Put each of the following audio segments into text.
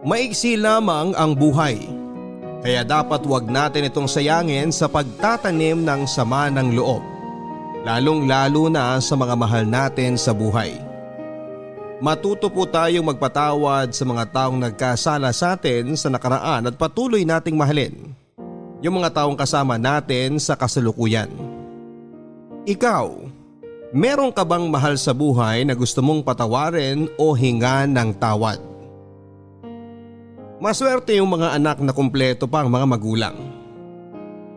Maiksi lamang ang buhay. Kaya dapat wag natin itong sayangin sa pagtatanim ng sama ng loob. Lalong-lalo na sa mga mahal natin sa buhay. Matuto po tayong magpatawad sa mga taong nagkasala sa atin sa nakaraan at patuloy nating mahalin yung mga taong kasama natin sa kasalukuyan. Ikaw, meron ka bang mahal sa buhay na gusto mong patawarin o hingan ng tawad? Maswerte yung mga anak na kumpleto pa ang mga magulang.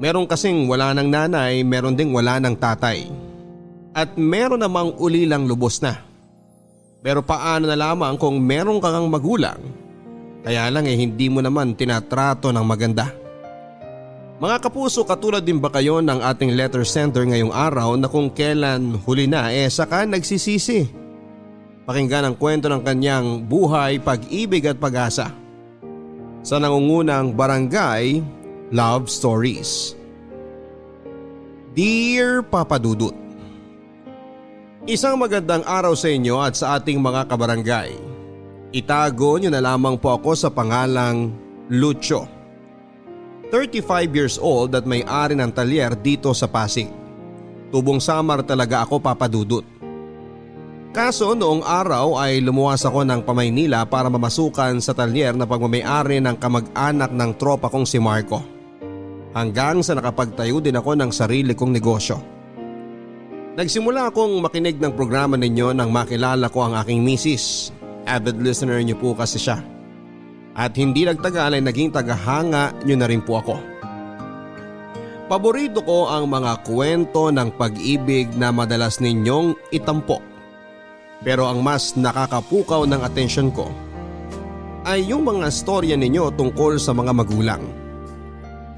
Meron kasing wala ng nanay, meron ding wala ng tatay. At meron namang ulilang lubos na. Pero paano na lamang kung meron kang magulang? Kaya lang hindi mo naman tinatrato ng maganda. Mga kapuso, katulad din ba kayo ng ating letter sender ngayong araw na kung kailan huli na saka nagsisisi? Pakinggan ang kwento ng kanyang buhay, pag-ibig at pag-asa sa nangungunang Barangay Love Stories. Dear Papa Dudut, isang magandang araw sa inyo at sa ating mga kabarangay. Itago niyo na lamang po ako sa pangalang Lucio. 35 years old at may-ari ng talyer dito sa Pasig. Tubong Samar talaga ako, Papa Dudut. Kaso noong araw ay lumuwas ako ng Pamaynila para mamasukan sa talyer na pagmamay-ari ng kamag-anak ng tropa kong si Marco. Hanggang sa nakapagtayo din ako ng sarili kong negosyo. Nagsimula akong makinig ng programa ninyo nang makilala ko ang aking misis. Avid listener niyo po kasi siya. At hindi nagtagal ay naging tagahanga niyo na rin po ako. Paborito ko ang mga kwento ng pag-ibig na madalas ninyong itampok. Pero ang mas nakakapukaw ng atensyon ko ay yung mga storya ninyo tungkol sa mga magulang.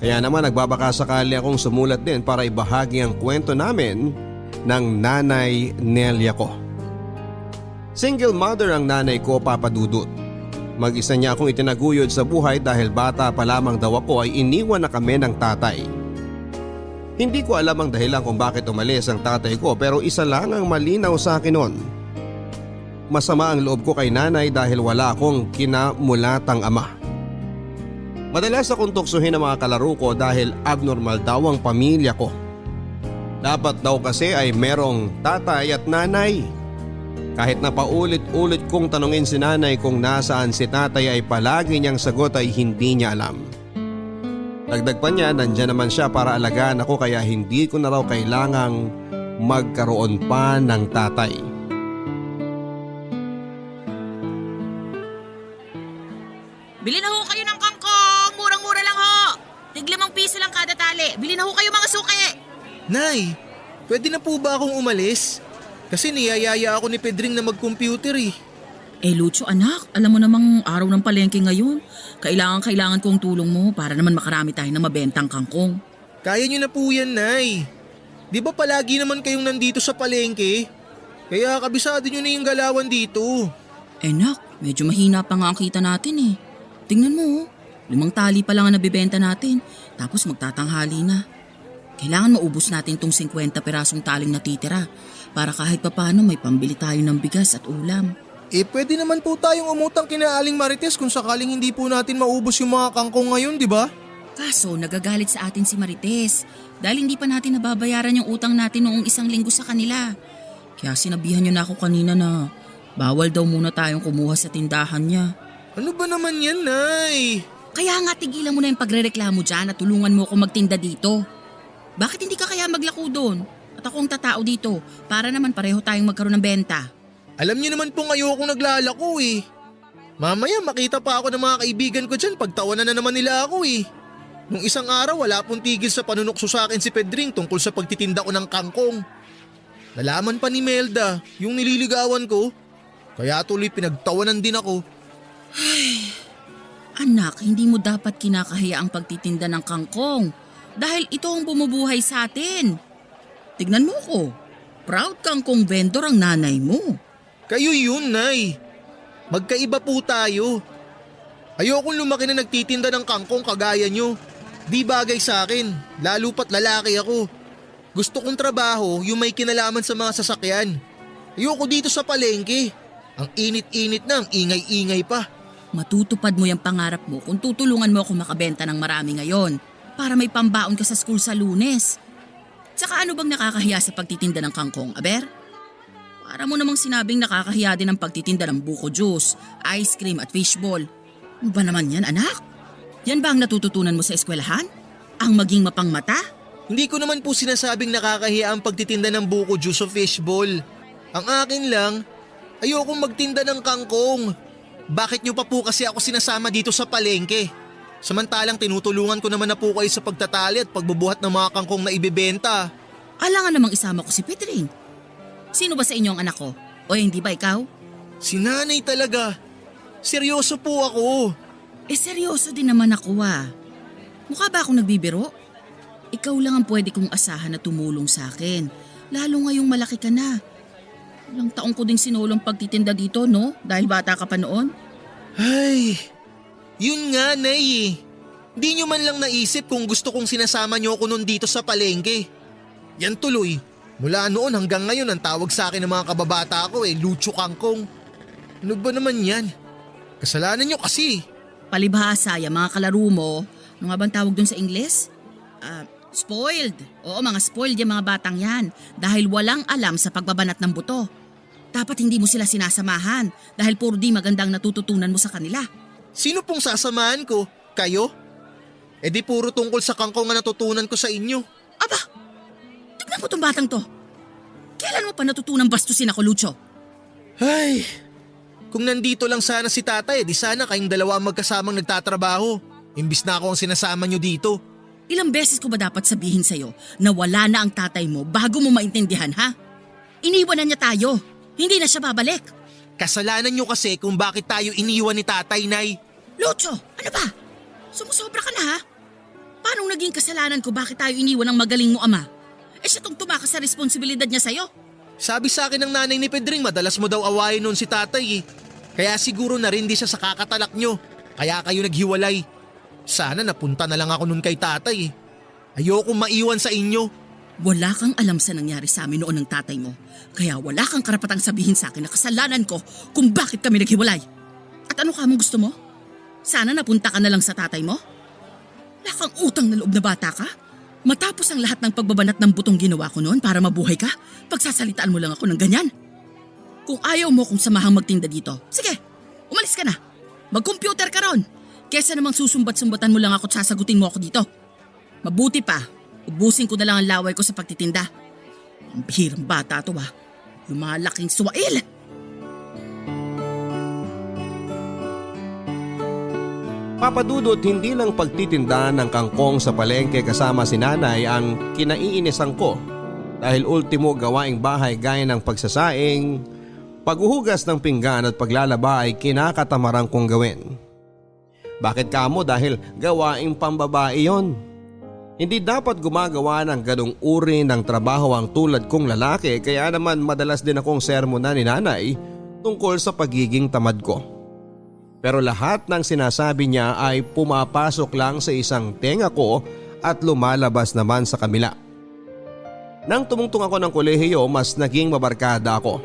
Kaya naman nagbabaka sakali akong sumulat din para ibahagi ang kwento namin ng nanay Nelia ko. Single mother ang nanay ko, Papa Dudut. Mag-isa niya akong itinaguyod sa buhay dahil bata pa lamang daw ako ay iniwan na kami ng tatay. Hindi ko alam ang dahilan kung bakit umalis ang tatay ko pero isa lang ang malinaw sa akin noon. Masama ang loob ko kay nanay dahil wala akong kinamulatang ama. Madalas akong tuksuhin ng mga kalaro ko dahil abnormal daw ang pamilya ko. Dapat daw kasi ay merong tatay at nanay. Kahit na paulit-ulit kong tanungin si nanay kung nasaan si tatay ay palagi niyang sagot ay hindi niya alam. Dagdag pa niya, nandiyan naman siya para alagaan ako kaya hindi ko na raw kailangang magkaroon pa ng tatay. Bili na ho kayo ng kangkong! Murang-mura lang ho! tig-5 piso lang kada tali. Bili na ho kayo mga suki! Nay, pwede na po ba akong umalis? Kasi niyayaya ako ni Pedring na mag-computer eh. Lucio anak, alam mo namang araw ng palengke ngayon. Kailangan kong tulong mo para naman makarami tayo ng mabentang kangkong. Kaya niyo na po yan, Nay. Di ba palagi naman kayong nandito sa palengke? Kaya kabisado niyo na yung galawan dito. Nak, medyo mahina pa nga ang kita natin eh. Tingnan mo, 5 tali pa lang ang nabibenta natin, tapos magtatanghali na. Kailangan maubos natin tong 50 pirasong taling natitira para kahit papano may pambili tayo ng bigas at ulam. Pwede naman po tayong umutang kina Aling Marites kung sakaling hindi po natin maubos yung mga kangkong ngayon, di ba? Kaso nagagalit sa atin si Marites dahil hindi pa natin nababayaran yung utang natin noong 1 linggo sa kanila. Kaya sinabihan niyo na ako kanina na bawal daw muna tayong kumuha sa tindahan niya. Ano ba naman yan, Nay? Kaya nga tigilan mo na yung pagrereklamo dyan at tulungan mo ako magtinda dito. Bakit hindi ka kaya maglako doon? At ako ang tatao dito para naman pareho tayong magkaroon ng benta. Alam niyo naman pong ayokong naglalako eh. Mamaya makita pa ako ng mga kaibigan ko dyan pagtawanan na naman nila ako eh. Nung isang araw wala pong tigil sa panunokso sa akin si Pedring tungkol sa pagtitinda ko ng kangkong. Nalaman pa ni Melda yung nililigawan ko. Kaya tuloy pinagtawanan din ako. Ay, anak, hindi mo dapat kinakahiya ang pagtitinda ng kangkong dahil ito ang bumubuhay sa atin. Tignan mo ko, proud kangkong vendor ang nanay mo. Kayo yun, Nay. Magkaiba po tayo. Ayokong lumaki na nagtitinda ng kangkong kagaya nyo. Di bagay sa akin, lalo pat lalaki ako. Gusto kong trabaho yung may kinalaman sa mga sasakyan. Ayoko dito sa palengke. Ang init-init na, ang ingay-ingay pa. Matutupad mo yung pangarap mo kung tutulungan mo ako makabenta ng marami ngayon para may pambaon ka sa school sa Lunes. Tsaka ano bang nakakahiya sa pagtitinda ng kangkong, aber? Para mo namang sinabing nakakahiya din ang pagtitinda ng buko juice, ice cream at fishball. Ano ba naman yan, anak? Yan ba ang natututunan mo sa eskwelahan? Ang maging mapangmata? Hindi ko naman po sinasabing nakakahiya ang pagtitinda ng buko juice o fishball. Ang akin lang, ayokong magtinda ng kangkong. Bakit niyo pa po kasi ako sinasama dito sa palengke? Samantalang tinutulungan ko naman na po kayo sa pagtatali at pagbubuhat ng mga kangkong na ibebenta. Alangan namang isama ko si Pedring. Sino ba sa inyo ang anak ko? O hindi ba ikaw? Si nanay talaga. Seryoso po ako. Seryoso din naman ako Mukha ba akong nagbibiro? Ikaw lang ang pwede kong asahan na tumulong sa akin. Lalo ngayong malaki ka na. Ilang taong ko ding sinulong pagtitinda dito, no? Dahil bata ka pa noon. Ay, yun nga, Nay. Di nyo man lang naisip kung gusto kong sinasama nyo ako nun dito sa palengke. Yan tuloy. Mula noon hanggang ngayon ang tawag sa akin ng mga kababata ko Lucho Kangkong. Ano ba naman yan? Kasalanan nyo kasi. Palibhasa, yung mga kalaro mo, ano nga bang tawag dun sa Ingles? Spoiled. Oo, mga spoiled yung mga batang yan dahil walang alam sa pagbabanat ng buto. Dapat hindi mo sila sinasamahan dahil puro di magandang natututunan mo sa kanila. Sino pong sasamahan ko? Kayo? Di puro tungkol sa kangkong na natutunan ko sa inyo. Aba, tignan mo tong batang to. Kailan mo pa natutunang bastusin ako, Lucho? Ay, kung nandito lang sana si tatay, di sana kayong dalawa ang magkasamang nagtatrabaho. Imbis na ako ang sinasama nyo dito. Ilang beses ko ba dapat sabihin sa'yo na wala na ang tatay mo bago mo maintindihan, ha? Iniwan na niya tayo. Hindi na siya babalik. Kasalanan nyo kasi kung bakit tayo iniwan ni tatay, Nay. Lucho, ano ba? Sumusobra ka na, ha? Paano naging kasalanan ko bakit tayo iniwan ng magaling mo ama? Siya tong tumakas sa responsibilidad niya sa'yo. Sabi sa akin ng nanay ni Pedring, madalas mo daw awayin noon si tatay Kaya siguro narindi siya sa kakatalak nyo. Kaya kayo naghiwalay. Sana napunta na lang ako noon kay tatay Ayokong maiwan sa inyo. Wala kang alam sa nangyari sa amin noon ng tatay mo. Kaya wala kang karapatang sabihin sa akin na kasalanan ko kung bakit kami naghiwalay. At ano ka mong gusto mo? Sana napunta ka na lang sa tatay mo? Wala kang utang na loob na bata ka? Matapos ang lahat ng pagbabanat ng butong ginawa ko noon para mabuhay ka, pagsasalitaan mo lang ako ng ganyan. Kung ayaw mo kung samahang magtinda dito, sige, umalis ka na. Mag-computer ka ron. Kesa namang susumbat-sumbatan mo lang ako at sasagutin mo ako dito. Mabuti pa, ubusin ko na lang ang laway ko sa pagtitinda. Ang bihirang bata to Yung mga laking suwail. Papadudot, hindi lang pagtitinda ng kangkong sa palengke kasama si nanay ang kinaiinisan ko dahil ultimo gawaing bahay gaya ng pagsasaing, paghuhugas ng pinggan at paglalaba ay kinakatamaran kong gawin. Bakit kamo? Dahil gawaing pambabae yon. Hindi dapat gumagawa ng ganong uri ng trabaho ang tulad kong lalaki kaya naman madalas din akong sermonan ni nanay tungkol sa pagiging tamad ko. Pero lahat ng sinasabi niya ay pumapasok lang sa isang tenga ko at lumalabas naman sa kamila. Nang tumungtong ako ng kolehiyo, mas naging mabarkada ako.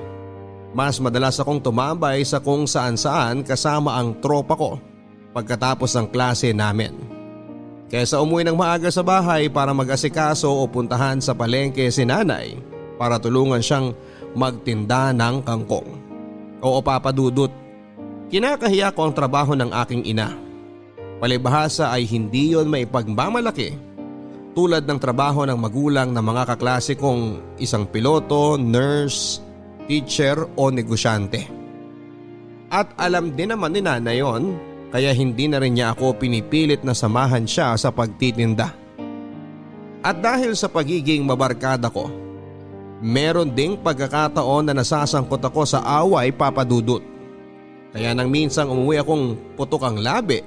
Mas madalas akong tumambay sa kung saan-saan kasama ang tropa ko pagkatapos ng klase namin. Kaysa umuwi ng maaga sa bahay para mag-asikaso o puntahan sa palengke si nanay para tulungan siyang magtinda ng kangkong. Oo, papadudot. Kinakahiya ko ang trabaho ng aking ina. Palibhasa ay hindi yon maipagmamalaki tulad ng trabaho ng magulang ng mga kaklase kong isang piloto, nurse, teacher o negosyante. At alam din naman ni nanay yon kaya hindi na rin niya ako pinipilit na samahan siya sa pagtitinda. At dahil sa pagiging mabarkada ko, meron ding pagkakataon na nasasangkot ako sa away, papadudot. Kaya nang minsang umuwi akong putok ang labi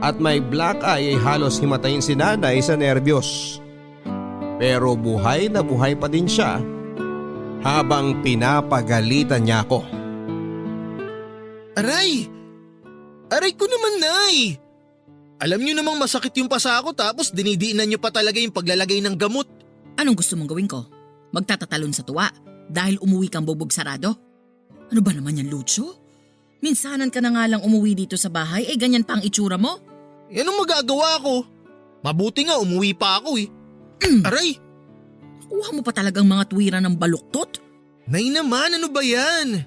at may black eye ay halos himatayin si nanay sa nerbiyos. Pero buhay na buhay pa din siya habang pinapagalitan niya ako. Aray! Aray ko naman, Nay! Alam niyo namang masakit yung pasa ko tapos dinidiinan niyo pa talaga yung paglalagay ng gamot. Anong gusto mong gawin ko? Magtatatalon sa tuwa dahil umuwi kang bubog sarado? Ano ba naman yan, Lucho? Minsanan ka na nga lang umuwi dito sa bahay, ganyan pa ang itsura mo? Anong magagawa ko? Mabuti nga umuwi pa ako eh. Aray! Kuha mo pa talagang mga tuwira ng baluktot? Nay naman, ano ba yan?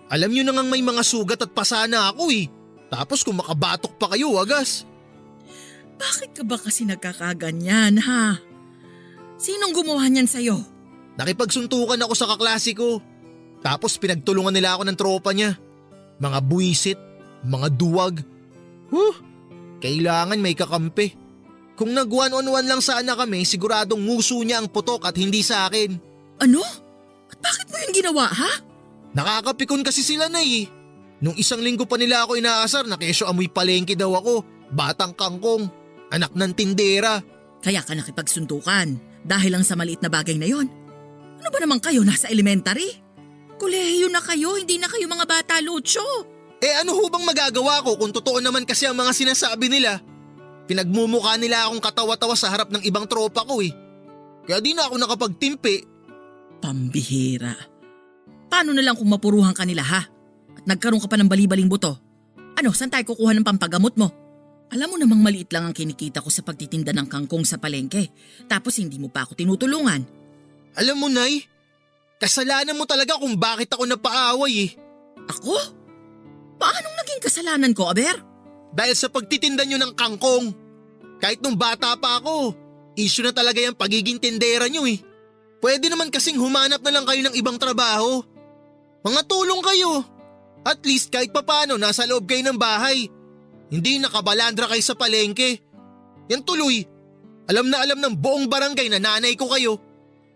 Alam nyo na ngang may mga sugat at pasana ako eh. Tapos kung makabatok pa kayo, wagas. Bakit ka ba kasi nagkakaganyan, ha? Sinong gumawa niyan sa'yo? Nakipagsuntukan ako sa kaklase ko. Tapos pinagtulungan nila ako ng tropa niya. Mga buwisit, mga duwag. Kailangan may kakampi. Kung nag one-on-one lang sana kami, siguradong nguso niya ang putok at hindi sa akin. Ano? At bakit mo yun ginawa, ha? Nakakapikon kasi sila na eh. Nung isang linggo pa nila ako inaasar na kesyo amoy palengke daw ako. Batang kangkong, anak ng tindera. Kaya ka nakipagsuntukan dahil lang sa maliit na bagay na yon. Ano ba naman kayo, nasa elementary? Kolehiyo na kayo, hindi na kayo mga bata, Lucho. Ano ho bang magagawa ko kung totoo naman kasi ang mga sinasabi nila? Pinagmumukha nila akong katawa-tawa sa harap ng ibang tropa ko eh. Kaya di na ako nakapagtimpi. Pambihira. Paano na lang kung mapuruhan ka nila, ha? At nagkaroon ka pa ng bali-baling buto? Ano, saan tayo kukuha ng pampagamot mo? Alam mo namang maliit lang ang kinikita ko sa pagtitinda ng kangkong sa palengke. Tapos hindi mo pa ako tinutulungan. Alam mo, Nay, kasalanan mo talaga kung bakit ako napaaway eh. Ako? Paanong naging kasalanan ko, Aber? Dahil sa pagtitinda nyo ng kangkong. Kahit nung bata pa ako, issue na talaga yung pagiging tindera nyo eh. Pwede naman kasing humanap na lang kayo ng ibang trabaho. Mga tulong kayo. At least kahit papano nasa loob kayo ng bahay. Hindi nakabalandra kayo sa palengke. Yan tuloy. Alam na alam ng buong barangay na nanay ko kayo.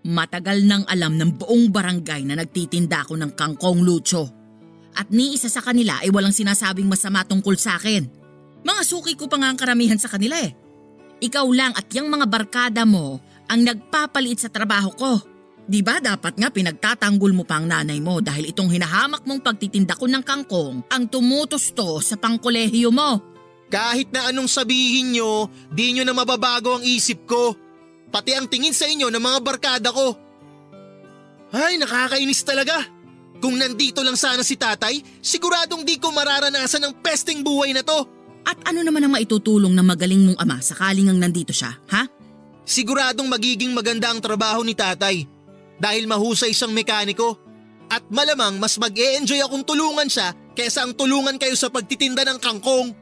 Matagal nang alam ng buong barangay na nagtitinda ako ng kangkong, Lucho. At ni isa sa kanila ay walang sinasabing masama tungkol sa akin. Mga suki ko pa nga ang karamihan sa kanila eh. Ikaw lang at yung mga barkada mo ang nagpapalit sa trabaho ko. Di ba dapat nga pinagtatanggol mo pa ang nanay mo dahil itong hinahamak mong pagtitinda ko ng kangkong ang tumutusto sa pangkolehiyo mo. Kahit na anong sabihin nyo, di nyo na mababago ang isip ko. Pati ang tingin sa inyo ng mga barkada ko. Ay, nakakainis talaga. Kung nandito lang sana si tatay, siguradong di ko mararanasan ang pesting buhay na to. At ano naman ang maitutulong ng magaling mong ama sakaling ang nandito siya, ha? Siguradong magiging maganda ang trabaho ni tatay. Dahil mahusay siyang mekaniko. At malamang mas mag-e-enjoy akong tulungan siya kaysa ang tulungan kayo sa pagtitinda ng kangkong.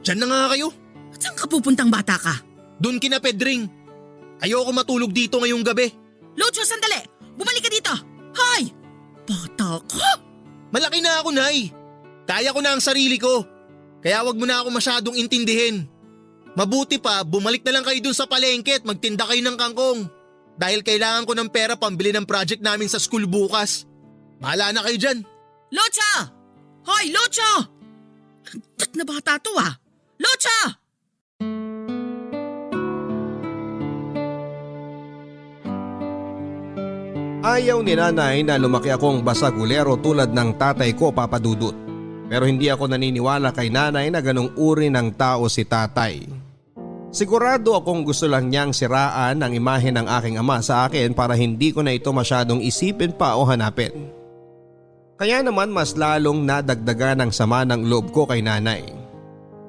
Diyan na nga kayo. At saan ka pupuntang bata ka? Doon kina Pedring. Ayoko matulog dito ngayong gabi. Lucho, sandali! Bumalik ka dito! Hoy! Bata ka? Malaki na ako, Nay. Kaya ko na ang sarili ko. Kaya wag mo na ako masyadong intindihin. Mabuti pa, bumalik na lang kayo dun sa palengke at magtinda kayo ng kangkong. Dahil kailangan ko ng pera pambili ng project namin sa school bukas. Bahala na kayo dyan. Lucho! Hoy, Lucho! Tat na bata to ah! Lucho! Ayaw ni nanay na lumaki akong basagulero tulad ng tatay ko, Papa Dudut. Pero hindi ako naniniwala kay nanay na ganong uri ng tao si tatay. Sigurado akong gusto lang niyang siraan ang imahe ng aking ama sa akin para hindi ko na ito masyadong isipin pa o hanapin. Kaya naman mas lalong nadagdagan ang sama ng loob ko kay nanay.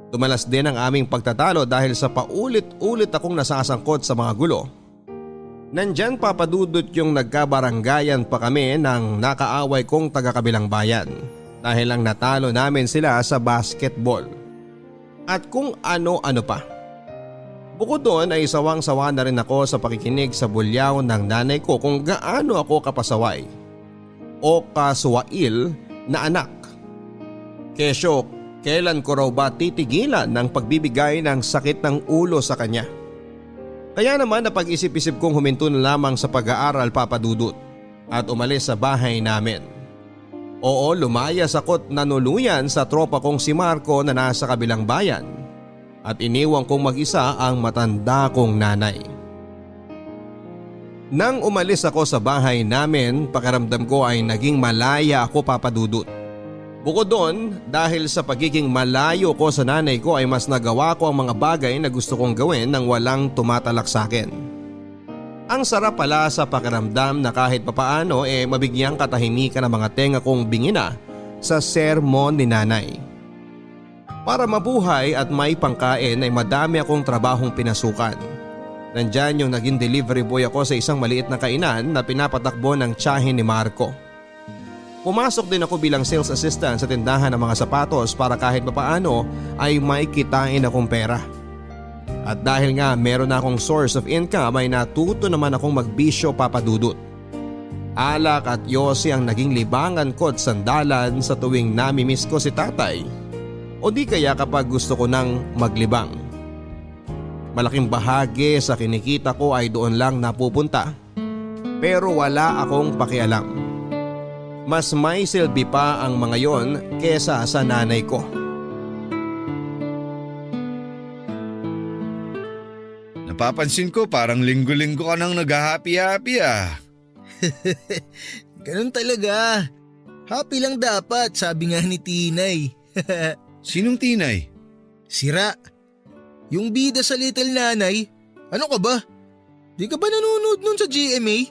Tumalas din ang aming pagtatalo dahil sa paulit-ulit akong nasasangkot sa mga gulo. Nandyan, Papa Dudut, yung nagkabaranggayan pa kami ng nakaaway kong taga-kabilang bayan dahil lang natalo namin sila sa basketball. At kung ano-ano pa. Bukod doon ay sawang-sawa na rin ako sa pakikinig sa bulyaw ng nanay ko kung gaano ako kapasaway o kasuwail na anak. Kesyo, kailan ko raw ba titigilan ng pagbibigay ng sakit ng ulo sa kanya? Kaya naman napag-isip-isip kong huminto na lamang sa pag-aaral, Papa Dudut, at umalis sa bahay namin. Oo, lumayas ako't nanuluyan sa tropa kong si Marco na nasa kabilang bayan at iniwang kong mag-isa ang matanda kong nanay. Nang umalis ako sa bahay namin, pakiramdam ko ay naging malaya ako, Papa Dudut. Bukod doon, dahil sa pagiging malayo ko sa nanay ko ay mas nagawa ko ang mga bagay na gusto kong gawin nang walang tumatalak sa akin. Ang sarap pala sa pakiramdam na kahit papaano mabigyang katahimikan ng mga tenga kong bingina sa sermon ni nanay. Para mabuhay at may pangkain ay madami akong trabahong pinasukan. Nandyan yung naging delivery boy ako sa isang maliit na kainan na pinapatakbo ng tiyahin ni Marco. Pumasok din ako bilang sales assistant sa tindahan ng mga sapatos para kahit papaano ay may kitain akong pera. At dahil nga meron na akong source of income ay natuto naman akong magbisyo papadudot. Alak at yosi ang naging libangan ko at sandalan sa tuwing namimiss ko si tatay o di kaya kapag gusto ko nang maglibang. Malaking bahagi sa kinikita ko ay doon lang napupunta pero wala akong pakialam. Mas may silbi pa ang mga yon kesa sa nanay ko. Napapansin ko parang linggo-linggo ka nang nag-happy-happy ah. Ganun talaga. Happy lang dapat, sabi nga ni Tinay. Sinong Tinay? Sira. Yung bida sa Little Nanay. Ano ka ba? Di ka ba nanonood nun sa GMA?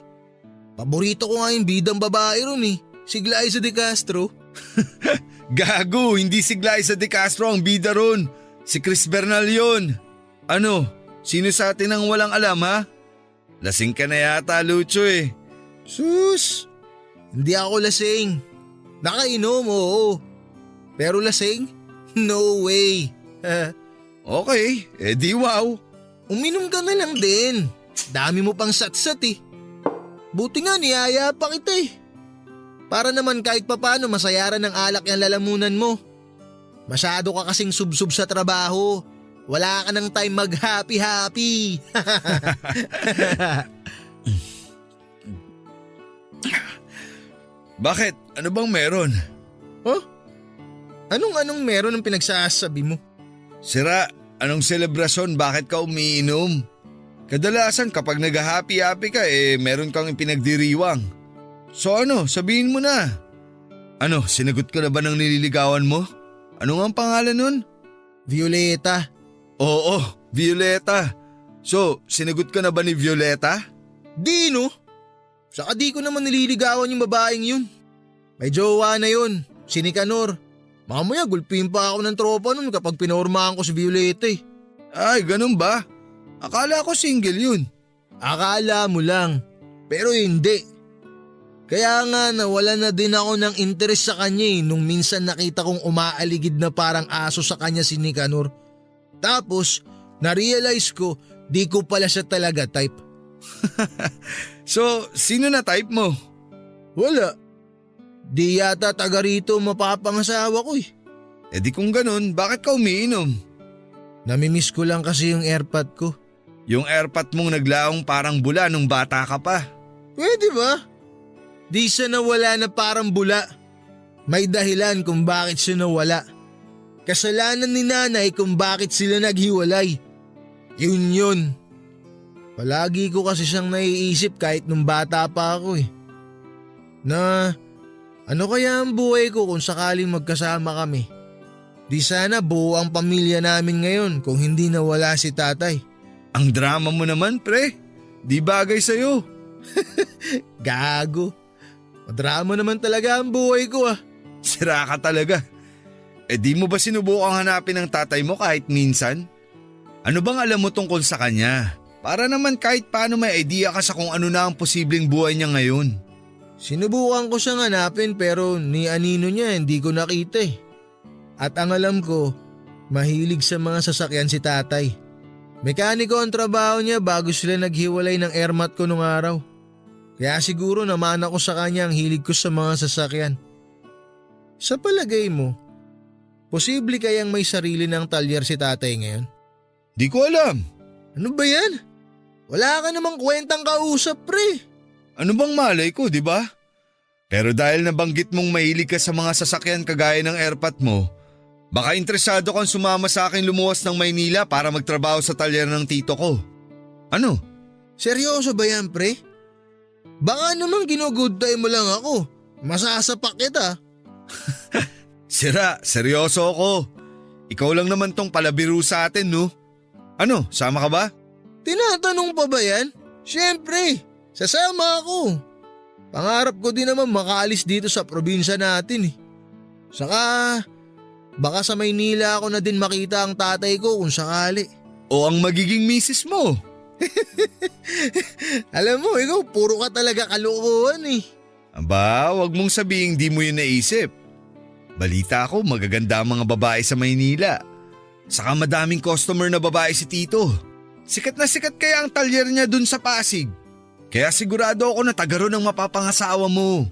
Paborito ko nga yung bidang babae ron eh. Si Glyza De Castro. Gago, hindi si Glyza De Castro ang bida ron. Si Chris Bernal yun. Ano, sino sa atin ang walang alam ha? Lasing ka na yata, Lucho eh. Sus! Hindi ako lasing. Nakainom, oo. Pero lasing? No way. Okay, edi wow. Uminom ka na lang din. Dami mo pang satsat eh. Buti nga niyaya pa kita eh. Para naman kahit papano masayaran ng alak yung lalamunan mo. Masyado ka kasing subsub sa trabaho. Wala ka ng time mag-happy-happy. Bakit? Ano bang meron? Huh? Anong meron ng pinagsasabi mo? Sira, anong selebrasyon? Bakit ka umiinom? Kadalasan kapag nag-happy-happy ka meron kang ipinagdiriwang. So ano, sabihin mo na. Ano, sinagot ka na ba ng nililigawan mo? Ano nga ang pangalan nun? Violeta. Oo, Violeta. So, sinagot ka na ba ni Violeta? Di no. Saka di ko naman nililigawan yung babaeng yun. May jowa na yun, si Nicanor. Mamaya gulpin pa ako ng tropa nun kapag pinormahan ko si Violeta eh. Ay, ganun ba? Akala ko single yun. Akala mo lang, pero hindi. Kaya nga nawala na din ako ng interes sa kanya nung minsan nakita kong umaaligid na parang aso sa kanya si Nicanor. Tapos, na-realize ko di ko pala siya talaga type. So, sino na type mo? Wala. Di yata taga rito mapapangasawa ko eh. E di kung ganun, bakit ka umiinom? Namimiss ko lang kasi yung airpod ko. Yung airpot mong naglaong parang bula nung bata ka pa. Pwede ba? Di siya nawala na parang bula. May dahilan kung bakit siya nawala. Kasalanan ni nanay kung bakit sila naghiwalay. Yun. Palagi ko kasi siyang naiisip kahit nung bata pa ako eh. Na ano kaya ang buhay ko kung sakaling magkasama kami? Di sana buo ang pamilya namin ngayon kung hindi nawala si tatay. Ang drama mo naman, pre. Di bagay sa'yo. Gago. Madrama naman talaga ang buhay ko ah. Sira ka talaga. E di mo ba sinubukang hanapin ang tatay mo kahit minsan? Ano bang alam mo tungkol sa kanya? Para naman kahit paano may idea ka sa kung ano na ang posibleng buhay niya ngayon. Sinubukan ko siyang hanapin pero ni anino niya hindi ko nakita eh. At ang alam ko, mahilig sa mga sasakyan si tatay. Mekaniko ang trabaho niya bago sila naghiwalay ng airmat ko nung araw. Kaya siguro naman ako sa kanya ang hilig ko sa mga sasakyan. Sa palagay mo, posible kayang may sarili ng talyer si tatay ngayon? Di ko alam. Ano ba yan? Wala ka namang kwentang kausap pre. Ano bang malay ko, di ba? Pero dahil nabanggit mong mahilig ka sa mga sasakyan kagaya ng airpot mo, baka interesado kang sumama sa akin lumuwas ng Maynila para magtrabaho sa talyer ng tito ko. Ano? Seryoso ba yan pre? Baka naman ginugood time mo lang ako. Masasapak kita. Sira, seryoso ako. Ikaw lang naman tong palabiro sa atin, no? Ano, sama ka ba? Tinatanong pa ba yan? Siyempre, sasama ako. Pangarap ko din naman makaalis dito sa probinsya natin eh. Saka baka sa Maynila ako na din makita ang tatay ko kung sakali. O ang magiging misis mo. Alam mo, ikaw puro ka talaga kalokohan eh. Aba, wag mong sabihing di mo yun naisip. Balita ko magaganda ang mga babae sa Maynila. Saka madaming customer na babae si Tito. Sikat na sikat kaya ang talyer niya dun sa Pasig. Kaya sigurado ako na taga ron ang mapapangasawa mo.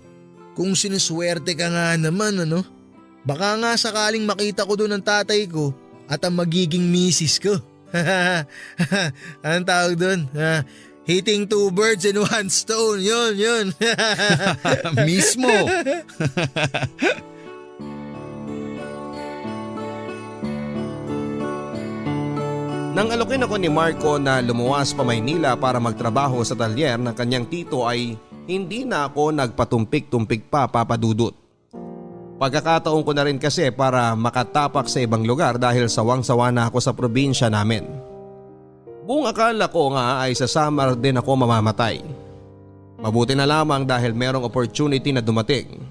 Kung siniswerte ka nga naman ano. Baka nga sakaling makita ko doon ang tatay ko at ang magiging misis ko. Anong tawag doon? Hitting two birds in one stone. Yun. Mismo. Nang alokin ako ni Marco na lumuwas pa Maynila para magtrabaho sa talyer ng kanyang tito ay hindi na ako nagpatumpik-tumpik pa, Papa Dudut. Pagkakataon ko na rin kasi para makatapak sa ibang lugar dahil sawang-sawa na ako sa probinsya namin. Buong akala ko nga ay sa summer din ako mamamatay. Mabuti na lamang dahil merong opportunity na dumating.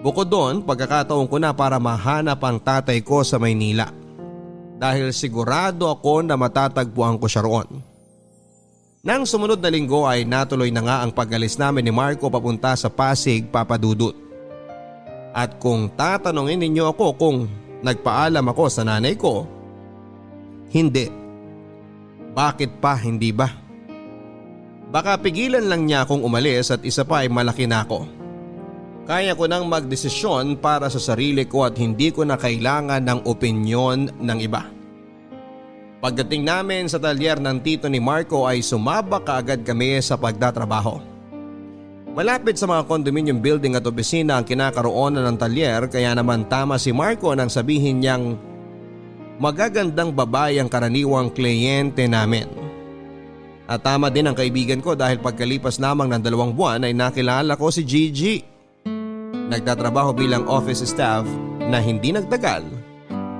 Bukod doon, pagkakataon ko na para mahanap ang tatay ko sa Maynila. Dahil sigurado ako na matatagpuan ko siya roon. Nang sumunod na linggo ay natuloy na nga ang pag-alis namin ni Marco papunta sa Pasig, Papa Dudut. At kung tatanungin ninyo ako kung nagpaalam ako sa nanay ko, hindi. Bakit pa hindi ba? Baka pigilan lang niya akong umalis at isa pa ay malaki na ako. Kaya ko nang magdesisyon para sa sarili ko at hindi ko na kailangan ng opinyon ng iba. Pagdating namin sa talyer ng tito ni Marco ay sumabak kaagad kami sa pagtatrabaho. Malapit sa mga condominium building at opisina ang kinakaroonan ng talyer kaya naman tama si Marco nang sabihin niyang magagandang babae ang karaniwang kliyente namin. At tama din ang kaibigan ko dahil pagkalipas lamang ng 2 buwan ay nakilala ko si Gigi. Nagtatrabaho bilang office staff na hindi nagtagal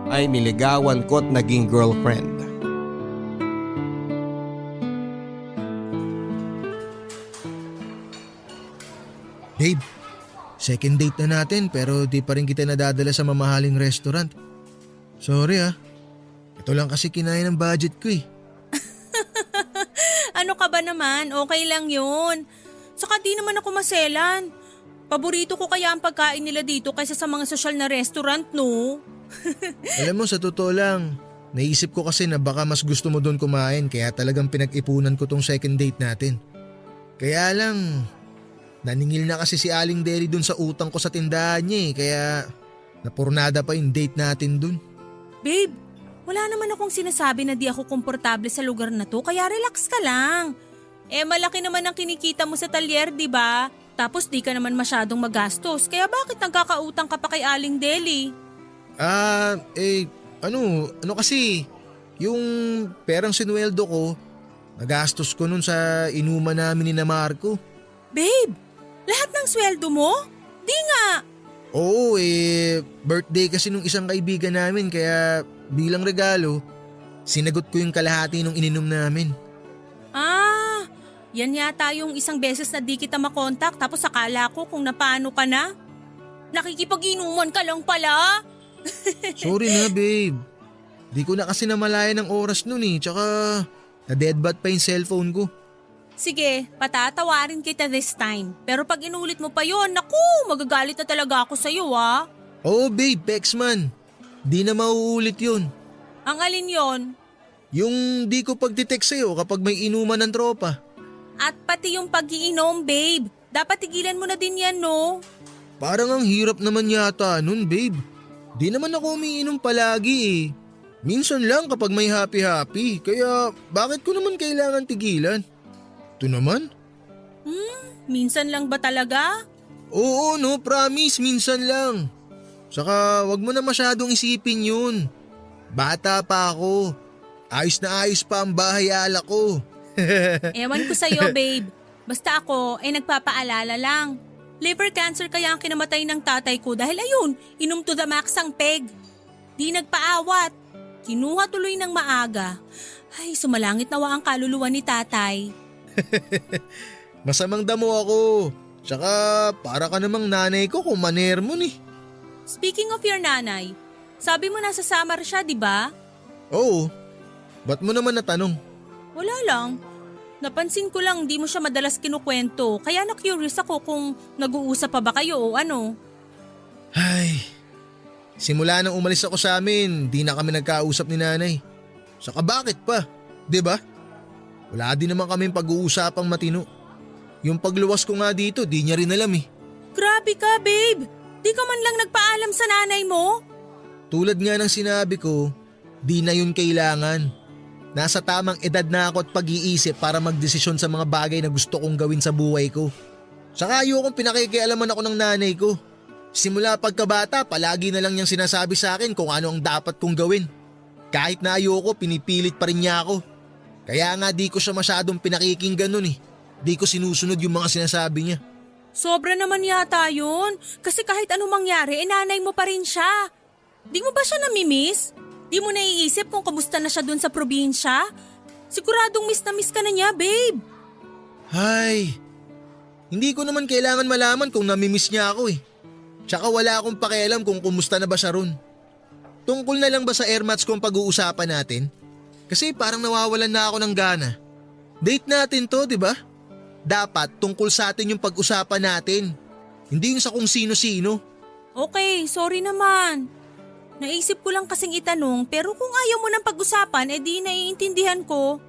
ay niligawan ko at naging girlfriend. Babe, second date na natin pero di pa rin kita nadadala sa mamahaling restaurant. Sorry ito lang kasi kinaya ng budget ko eh. Ano ka ba naman? Okay lang yun. Saka di naman ako maselan. Paborito ko kaya ang pagkain nila dito kaysa sa mga sosyal na restaurant, no? Alam mo, sa totoo lang, naisip ko kasi na baka mas gusto mo doon kumain kaya talagang pinag-ipunan ko tong second date natin. Kaya lang, naningil na kasi si Aling Deli doon sa utang ko sa tindahan niya kaya napurnada pa yung date natin doon. Babe, wala naman akong sinasabi na di ako komportable sa lugar na to kaya relax ka lang. Malaki naman ang kinikita mo sa talyer, di ba? Tapos di ka naman masyadong magastos kaya bakit nagkakautang ka pa kay Aling Deli? Ano kasi, yung perang sinuweldo ko, nagastos ko nun sa inuman namin ni na Marco. Babe, lahat ng sweldo mo? Di nga! Oo birthday kasi nung isang kaibigan namin kaya bilang regalo, sinagot ko yung kalahati nung ininom namin. Yan yata yung isang beses na di kita makontak tapos akala ko kung napaano ka na. Nakikipag-inuman ka lang pala. Sorry na babe, di ko na kasi namalayan ng oras nun tsaka na-deadbat pa yung cellphone ko. Sige, patatawarin kita this time. Pero pag inulit mo pa yon, naku, magagalit na talaga ako sa'yo Oo babe, Pexman. Di na mauulit yun. Ang alin yon? Yung di ko pagtitext sa'yo kapag may inuman ng tropa. At pati yung pag-iinom, babe. Dapat tigilan mo na din yan, no? Parang ang hirap naman yata nun, babe. Di naman ako umiinom palagi Minsan lang kapag may happy-happy. Kaya bakit ko naman kailangan tigilan? Ito naman? Minsan lang ba talaga? Oo, no, promise, minsan lang. Saka wag mo na masyadong isipin yun. Bata pa ako. Ayos na ayos pa ang bahay alak ko. Ewan ko sa'yo, babe. Basta ako, nagpapaalala lang. Liver cancer kaya ang kinamatay ng tatay ko dahil ayun, inom to the max ang peg. Di nagpaawat. Kinuha tuloy ng maaga. Ay, sumalangit nawa ang kaluluwa ni tatay. Masamang damo ako. Tsaka para ka namang nanay ko kung maner mo ni. Speaking of your nanay, sabi mo nasa Samar siya, di ba? Oo. Ba't mo naman natanong? Wala lang. Napansin ko lang di mo siya madalas kinukwento, kaya na-curious ako kung nag-uusap pa ba kayo o ano. Ay, simula nang umalis ako sa amin, di na kami nagkausap ni nanay. Saka bakit pa? 'Di ba? Wala din naman kaming pag-uusapang matino. Yung pagluwas ko nga dito, di niya rin alam eh. Grabe ka, babe! Di ka man lang nagpaalam sa nanay mo? Tulad nga ng sinabi ko, di na yun kailangan. Nasa tamang edad na ako at pag-iisip para magdesisyon sa mga bagay na gusto kong gawin sa buhay ko. Saka ayokong pinakikialaman ako ng nanay ko. Simula pagkabata, palagi na lang niyang sinasabi sa akin kung ano ang dapat kong gawin. Kahit na ayoko, pinipilit pa rin niya ako. Kaya nga di ko siya masyadong pinakikinggan nun eh. Di ko sinusunod yung mga sinasabi niya. Sobra naman yata yun. Kasi kahit anong mangyari, nanay mo pa rin siya. Di mo ba siya namimiss? Di mo naiisip kung kamusta na siya dun sa probinsya? Siguradong miss na miss ka na niya, babe. Ay, hindi ko naman kailangan malaman kung namimiss niya ako eh. Tsaka wala akong pakialam kung kumusta na ba siya ron. Tungkol na lang ba sa airmats kung pag-uusapan natin? Kasi parang nawawalan na ako ng gana. Date natin to, di ba? Dapat tungkol sa atin yung pag-usapan natin. Hindi yung sa kung sino-sino. Okay, sorry naman. Naisip ko lang kasing itanong pero kung ayaw mo ng pag-usapan, edi naiintindihan ko.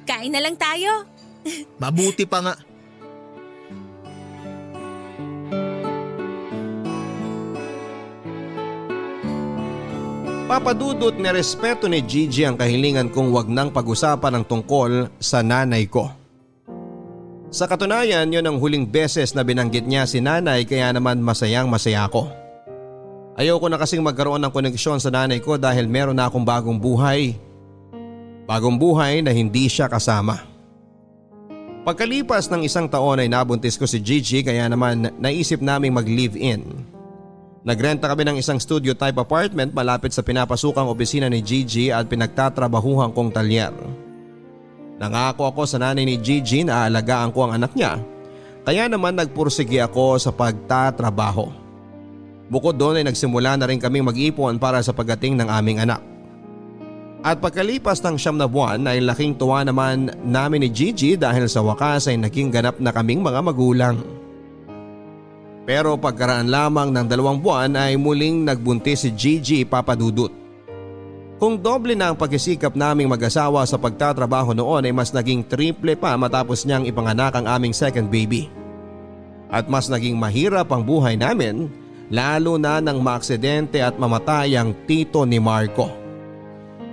Kain na lang tayo. Mabuti pa nga. Papadudot ni respeto ni Gigi ang kahilingan kong wag nang pag-usapan ang tungkol sa nanay ko. Sa katunayan, yon ang huling beses na binanggit niya si nanay kaya naman masayang masaya ako. Ayoko na kasing magkaroon ng koneksyon sa nanay ko dahil meron na akong bagong buhay. Bagong buhay na hindi siya kasama. Pagkalipas ng 1 taon ay nabuntis ko si Gigi kaya naman naisip naming mag-live-in. Nagrenta kami ng isang studio type apartment malapit sa pinapasukang opisina ni Gigi at pinagtatrabahuhan kong talyer. Nangako ako sa nanay ni Gigi na aalagaan ko ang anak niya, kaya naman nagpursige ako sa pagtatrabaho. Bukod doon ay nagsimula na rin kaming mag-ipon para sa pagdating ng aming anak. At pagkalipas ng 9 na buwan ay laking tuwa naman namin ni Gigi dahil sa wakas ay naging ganap na kaming mga magulang. Pero pagkaraan lamang ng 2 buwan ay muling nagbuntis si Gigi, papadudot. Kung doble na ang pagsisikap naming mag-asawa sa pagtatrabaho noon ay mas naging triple pa matapos niyang ipanganak ang aming second baby. At mas naging mahirap ang buhay namin lalo na nang maaksidente at mamatay ang tito ni Marco.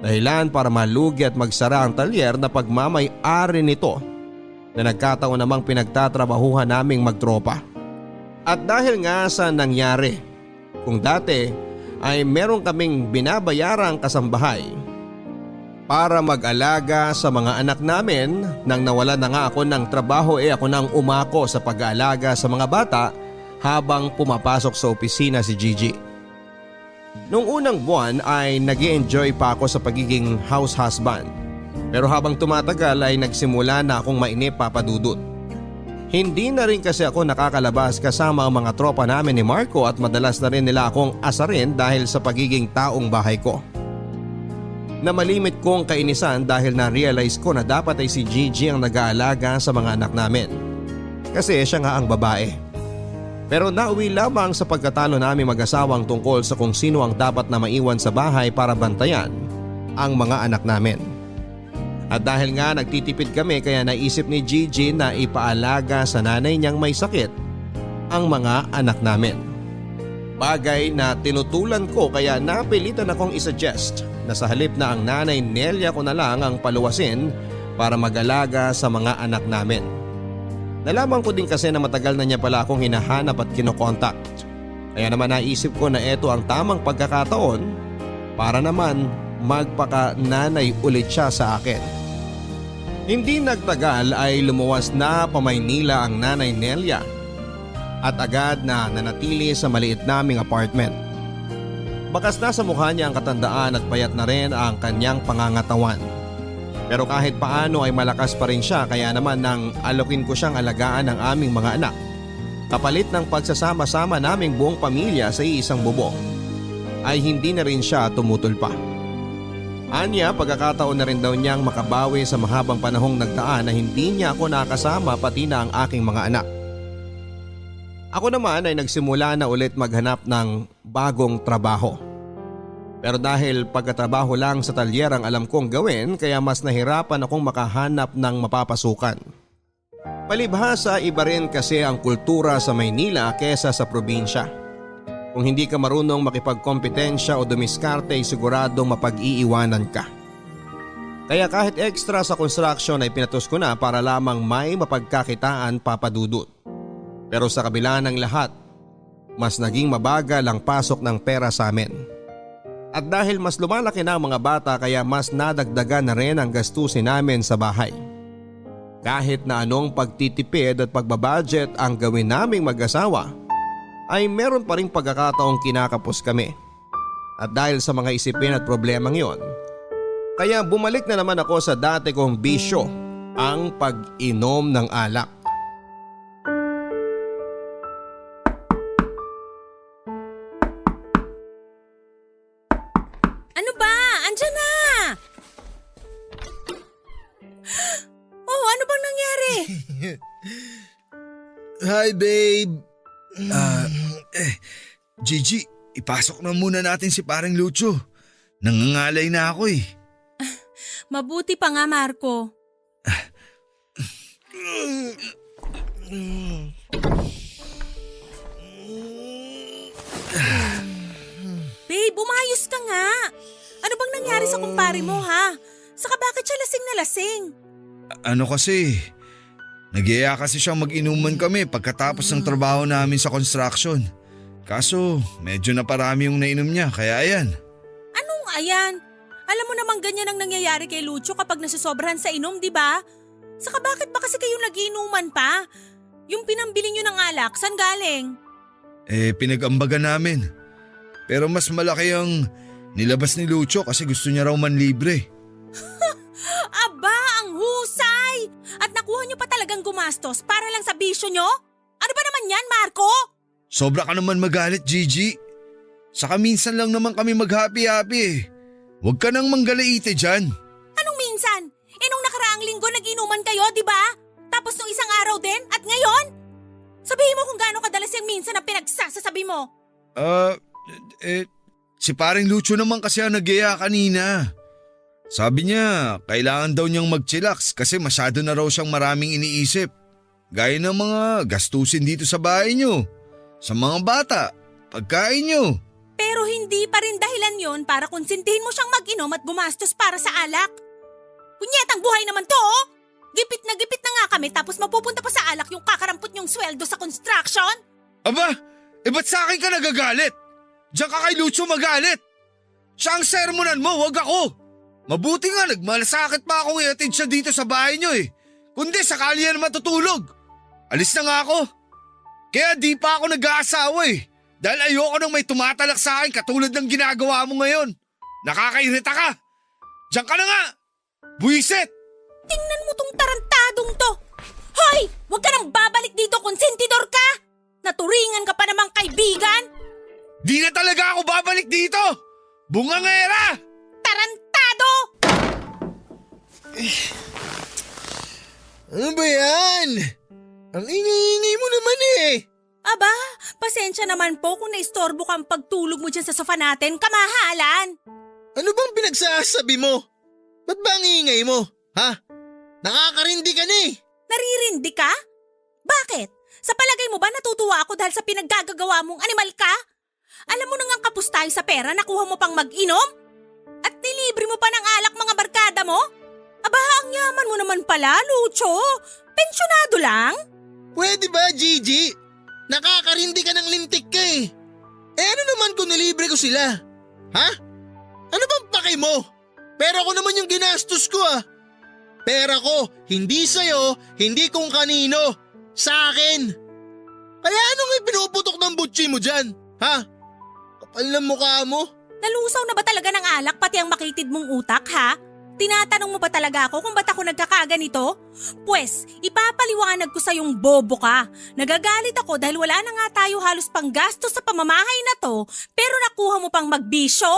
Dahilan para malugi at magsara ang talyer na pagmamay-ari nito na nagkataon namang pinagtatrabahuhan naming magtropa. At dahil nga sa nangyari, kung dati ay meron kaming binabayarang kasambahay para mag-alaga sa mga anak namin, nang nawala na nga ako ng trabaho ako nang umako sa pag-aalaga sa mga bata habang pumapasok sa opisina si Gigi. Noong unang buwan ay nag-i-enjoy pa ako sa pagiging house husband, pero habang tumatagal ay nagsimula na akong mainip, papadudot. Hindi na rin kasi ako nakakalabas kasama ang mga tropa namin ni Marco at madalas na rin nila akong asarin dahil sa pagiging taong bahay ko. Namalimit kong kainisan dahil na-realize ko na dapat ay si Gigi ang nag-aalaga sa mga anak namin. Kasi siya nga ang babae. Pero nauwi lamang sa pagkatalo namin mag-asawang tungkol sa kung sino ang dapat na maiwan sa bahay para bantayan ang mga anak namin. At dahil nga nagtitipid kami kaya naisip ni Gigi na ipaalaga sa nanay niyang may sakit ang mga anak namin. Bagay na tinutulan ko kaya napilitan akong isuggest na sa halip na ang nanay Nelia ko na lang ang paluwasin para mag-alaga sa mga anak namin. Nalaman ko din kasi na matagal na niya pala akong hinahanap at kinokontak. Kaya naman naisip ko na ito ang tamang pagkakataon para naman magpaka-nanay ulit siya sa akin. Hindi nagtagal ay lumuwas na pa Maynila ang nanay Nelia at agad na nanatili sa maliit naming apartment. Bakas na sa mukha niya ang katandaan at payat na rin ang kanyang pangangatawan. Pero kahit paano ay malakas pa rin siya kaya naman nang alokin ko siyang alagaan ng aming mga anak. kapalit ng pagsasama-sama naming buong pamilya sa iisang bubong, ay hindi na rin siya tumutol pa. Anya, pagkakataon na rin daw niyang makabawi sa mahabang panahong nagdaan na hindi niya ako nakasama pati na ang aking mga anak. Ako naman ay nagsimula na ulit maghanap ng bagong trabaho. Pero dahil pagkatrabaho lang sa talyer ang alam kong gawin, kaya mas nahirapan akong makahanap ng mapapasukan. Palibhasa, iba rin kasi ang kultura sa Maynila kesa sa probinsya. Kung hindi ka marunong makipagkompetensya o dumiskarte ay siguradong mapag-iiwanan ka. Kaya kahit extra sa construction ay pinatos ko na para lamang may mapagkakitaan papadudot. Pero sa kabila ng lahat, mas naging mabagal ang pasok ng pera sa amin. At dahil mas lumalaki na ang mga bata kaya mas nadagdagan na rin ang gastusin namin sa bahay. Kahit na anong pagtitipid at pagbabudget ang gawin naming mag-asawa, ay meron pa ring pagkakataong kinakapos kami. At dahil sa mga isipin at problemang yon, kaya bumalik na naman ako sa dati kong bisyo, ang pag-inom ng alak. Ano ba? Andiyan na! Oh, ano bang nangyari? Hi babe. Gigi, ipasok na muna natin si paring Lucho. Nangangalay na ako eh. Mabuti pa nga, Marco. Babe, umayos ka nga. Ano bang nangyari sa kumpare mo, ha? Saka bakit siya lasing na lasing? Ano kasi, nag-iaya kasi siyang mag-inuman kami pagkatapos ng trabaho namin sa construction. Kaso medyo naparami yung nainom niya kaya ayan. Anong ayan? Alam mo namang ganyan ang nangyayari kay Lucho kapag nasusobrahan sa inom, di ba? Saka bakit ba kasi kayo nag-iinuman pa? Yung pinambili nyo ng alak, saan galing? Pinag-ambagan namin. Pero mas malaki ang nilabas ni Lucho kasi gusto niya raw manlibre. Aba, ang husay! At nakuha nyo pa talagang gumastos para lang sa bisyo nyo? Ano ba naman yan, Marco? Sobra ka naman magalit, Gigi. Saka minsan lang naman kami mag-happy-happy eh. Huwag ka nang manggalaite dyan. Anong minsan? Nung nakaraang linggo nag-inuman kayo, di ba? Tapos nung isang araw din at ngayon? Sabihin mo kung gaano kadalas yung minsan na pinagsasasabi mo. Si paring Lucho naman kasi ang nag-iaya kanina. Sabi niya, kailangan daw niyang mag-chillax kasi masyado na raw siyang maraming iniisip. Gaya ng mga gastusin dito sa bahay niyo, sa mga bata, pagkain niyo. Pero hindi pa rin dahilan yon para konsintihin mo siyang mag-inom at gumastos para sa alak. Punyetang buhay naman to, oh! Gipit na nga kami tapos mapupunta pa sa alak yung kakarampot niyong sweldo sa construction? Aba, ba't sa akin ka nagagalit? Diyan ka kay Lucho magalit. Siya ang sermonan mo, wag ako. Mabuti nga nagmalasakit pa akong iatid siya dito sa bahay niyo eh. Kundi sakali yan matutulog. Alis na nga ako. Kaya di pa ako nag-aasawa eh. Dahil ayoko nang may tumatalak sa akin katulad ng ginagawa mo ngayon. Nakakairita ka. Diyan ka na nga. Buisit. Tingnan mo tong tarantadong to. Hoy! Huwag ka nang babalik dito, konsentidor ka! Naturingan ka pa namang kaibigan! Di na talaga ako babalik dito. Bungangera! Tarantado! Ano ba yan? Ang ingay-ingay mo naman eh. Aba, pasensya naman po kung naistorbo kang pagtulog mo dyan sa sofa natin, kamahalan! Ano bang pinagsasabi mo? Ba't ba ang ingay mo? Ha? Nakakarindi ka na eh. Naririndi ka? Bakit? Sa palagay mo ba natutuwa ako dahil sa pinaggagawa mong animal ka? Alam mo nang kapos tayo sa pera, nakuha mo pang mag-inom? At nilibre mo pa ng alak mga barkada mo? Aba, ang yaman mo naman pala, Lucho. Pensyonado lang? Pwede ba, Gigi? Nakakarindi ka ng lintik ka eh. Ano naman kung nilibre ko sila? Ha? Ano bang pake mo? Pera ko naman yung ginastos ko ah. Pera ko, hindi sa'yo, hindi kung kanino. Sa akin. Kaya anong ipinuputok ng butchi mo dyan? Ha? Kapal ng mukha mo. Nalusaw na ba talaga ng alak pati ang makitid mong utak, ha? Tinatanong mo ba talaga ako kung ba't ako nagkakaganito? Pwes, ipapaliwanag ko sa yung bobo ka. Nagagalit ako dahil wala na nga tayo halos panggasto sa pamamahay na to, pero nakuha mo pang magbisyo.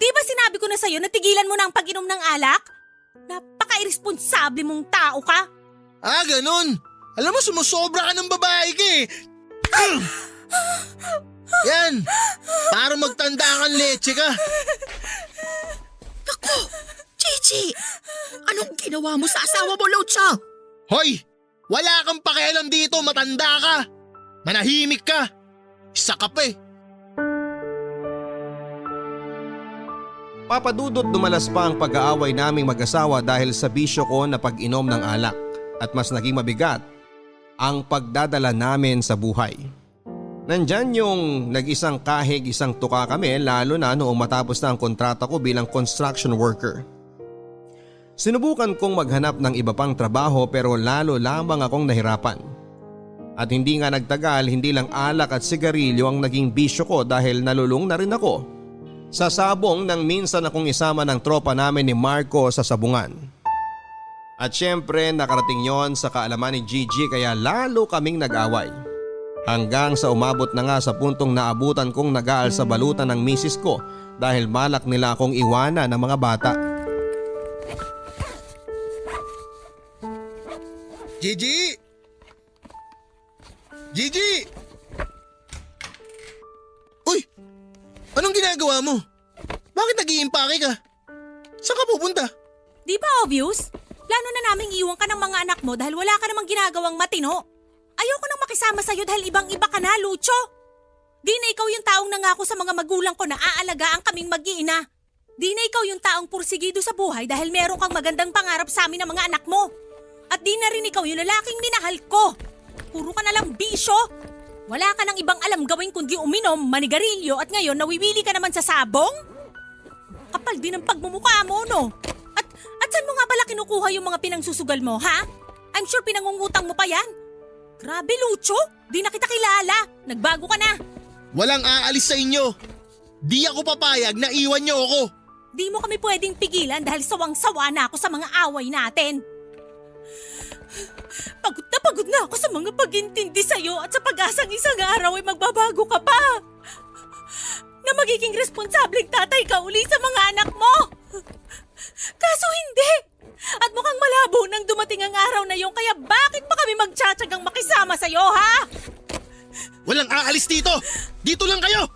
Di ba sinabi ko na sa'yo na tigilan mo na ang pag-inom ng alak? Napaka-irresponsable mong tao ka. Ah, ganun. Alam mo, sumusobra ka ng babae ka eh. Yan, para magtanda kang leche ka. Naku! Gigi! Anong ginawa mo sa asawa mo, Lucho? Hoy, wala kang pakialam dito, matanda ka. Manahimik ka. Isa ka pa eh. Papadudot dumalas pa ang pag-aaway naming mag-asawa dahil sa bisyo ko na pag-inom ng alak at mas naging mabigat ang pagdadala namin sa buhay. Nandyan yung nag-isang kahig isang tuka kami lalo na noong matapos na ang kontrata ko bilang construction worker. Sinubukan kong maghanap ng iba pang trabaho pero lalo lamang akong nahirapan. At hindi nga nagtagal, hindi lang alak at sigarilyo ang naging bisyo ko dahil nalulung na rin ako sa sabong nang minsan akong isama ng tropa namin ni Marco sa sabungan. At syempre nakarating yon sa kaalaman ni Gigi kaya lalo kaming nag-away. Hanggang sa umabot na nga sa puntong naabutan kong nag-aal sa balutan ng misis ko dahil malak nila akong iwanan ng mga bata. Gigi! Gigi! Uy! Anong ginagawa mo? Bakit nag-iimpake ka? Saan ka pupunta? Di ba obvious? Plano na naming iwan ka ng mga anak mo dahil wala ka namang ginagawang matino. Ayoko nang makisama sa'yo dahil ibang-iba ka na, Lucho. Di na ikaw yung taong nangako sa mga magulang ko na aalagaan kaming mag-iina. Di na ikaw yung taong pursigido sa buhay dahil meron kang magandang pangarap sa amin ng mga anak mo. At di na rin ikaw yung lalaking minahal ko. Puro ka na lang bisyo. Wala ka nang ibang alam gawin kundi uminom, manigarilyo at ngayon nawiwili ka naman sa sabong? Kapal din ang pagmumukha mo, no? At saan mo nga pala kinukuha yung mga pinangsusugal mo, ha? I'm sure pinangungutang mo pa yan. Grabe, Lucho. Di na kita kilala. Nagbago ka na. Walang aalis sa inyo. Di ako papayag na iwan niyo ako. Di mo kami pwedeng pigilan dahil sawang-sawa na ako sa mga away natin. Pagod na ako sa mga pag-intindi sa'yo at sa pag-asang isang araw ay magbabago ka pa. Na magiging responsableng tatay ka uli sa mga anak mo. Kaso hindi. At mukhang malabo nang dumating ang araw na yon kaya bakit pa kami magtsatsagang makisama sa'yo, ha? Walang aalis dito. Dito lang kayo.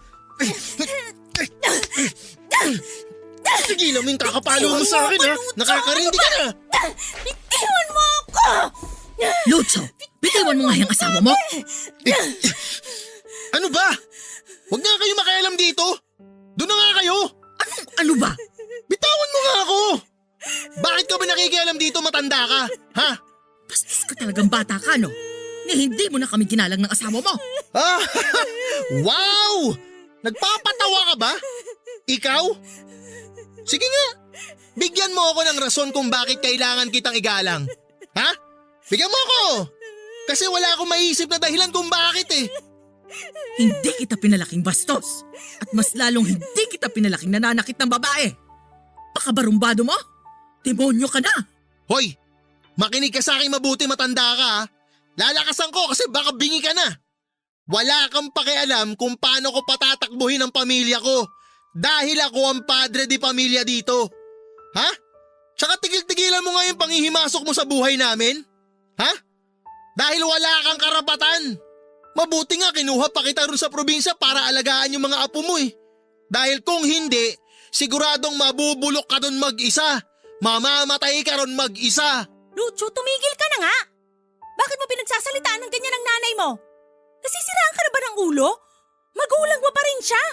Tigilan mo yung kakapalo mo sa akin, ha? Nakakarindi ka na. Bitiwan mo ako! Lucho! Bitiwan mo nga yung asawa mo! Ano ba? Huwag nga kayo makialam dito. Doon na nga kayo. Ano ba? Bitawan mo nga ako. Bakit ka ba nakikialam dito, matanda ka? Ha? Bastos ka talagang bata ka, no? Ni hindi mo na kami ginalang ng asawa mo! Ah, wow! Nagpapatawa ka ba? Ikaw? Sige nga, bigyan mo ako ng rason kung bakit kailangan kitang igalang. Ha? Bigyan mo ako! Kasi wala akong maisip na dahilan kung bakit eh. Hindi kita pinalaking bastos! At mas lalong hindi kita pinalaking nananakit ng babae! Pakabarumbado mo? Demonyo ka na! Hoy, makinig ka sa akin mabuti, matanda ka ha. Lalakasan ko kasi baka bingi ka na. Wala kang pakialam kung paano ko patatakbuhin ang pamilya ko. Dahil ako ang padre di pamilya dito. Ha? Tsaka tigil-tigilan mo nga yung panghihimasok mo sa buhay namin. Ha? Dahil wala kang karapatan. Mabuti nga kinuha pa kita rin sa probinsya para alagaan yung mga apo mo eh. Dahil kung hindi, siguradong mabubulok ka doon mag-isa. Mamamatay ka ron mag-isa. Lucho, tumigil ka na nga! Bakit mo pinagsasalitaan ng ganyan ang nanay mo? Nasisiraan ka na ba ng ulo? Magulang mo pa rin siya!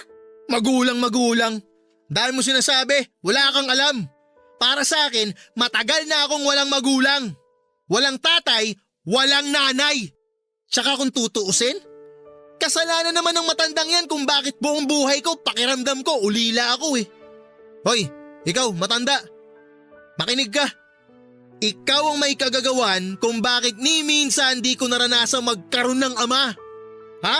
Magulang. Dahil mo sinasabi, wala kang alam. Para sa akin, matagal na akong walang magulang. Walang tatay, walang nanay. Tsaka kung tutuusin, kasalanan naman ng matandang yan kung bakit buong buhay ko, pakiramdam ko, ulila ako eh. Hoy, ikaw matanda, makinig ka. Ikaw ang may kagagawan kung bakit ni minsan di ko naranasang magkaroon ng ama. Ha?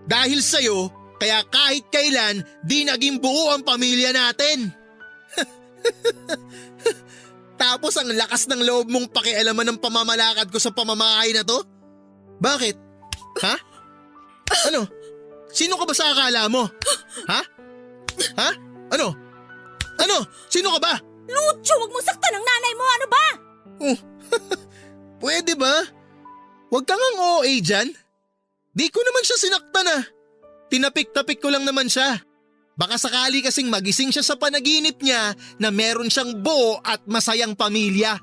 Dahil sa'yo, kaya kahit kailan di naging buo ang pamilya natin. Tapos ang lakas ng loob mong pakialaman ng pamamalakad ko sa pamamahay na to? Bakit? Ha? Ano? Sino ka ba sa akala mo? Ha? Ha? Ano? Ano? Sino ka ba? Lucho, wag mo saktan ang nanay mo, ano ba? Pwede ba? Huwag kang ang OA dyan. Di ko naman siya sinaktan ah. Tinapik-tapik ko lang naman siya. Baka sakali kasing magising siya sa panaginip niya na meron siyang buo at masayang pamilya.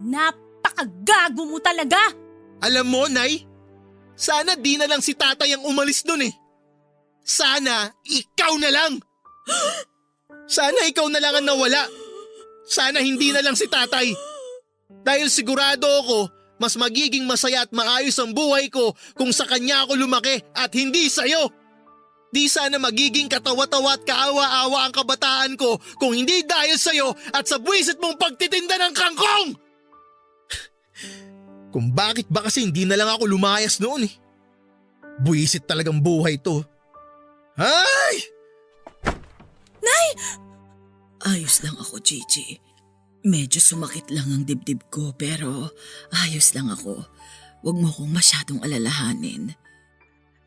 Napakagago mo talaga! Alam mo, Nay, sana di na lang si tatay ang umalis dun eh. Sana ikaw na lang. Sana ikaw na lang ang nawala. Sana hindi na lang si tatay. Dahil sigurado ako, mas magiging masaya at maayos ang buhay ko kung sa kanya ako lumaki at hindi sa'yo. Di sana magiging katawa-tawa at kaawa-awa ang kabataan ko kung hindi dahil sa'yo at sa buwisit mong pagtitinda ng kangkong! Kung bakit ba kasi hindi na lang ako lumayas noon eh. Buwisit talagang buhay to. Ay! Ayos lang ako, Gigi. Medyo sumakit lang ang dibdib ko pero ayos lang ako. Huwag mo kong masyadong alalahanin.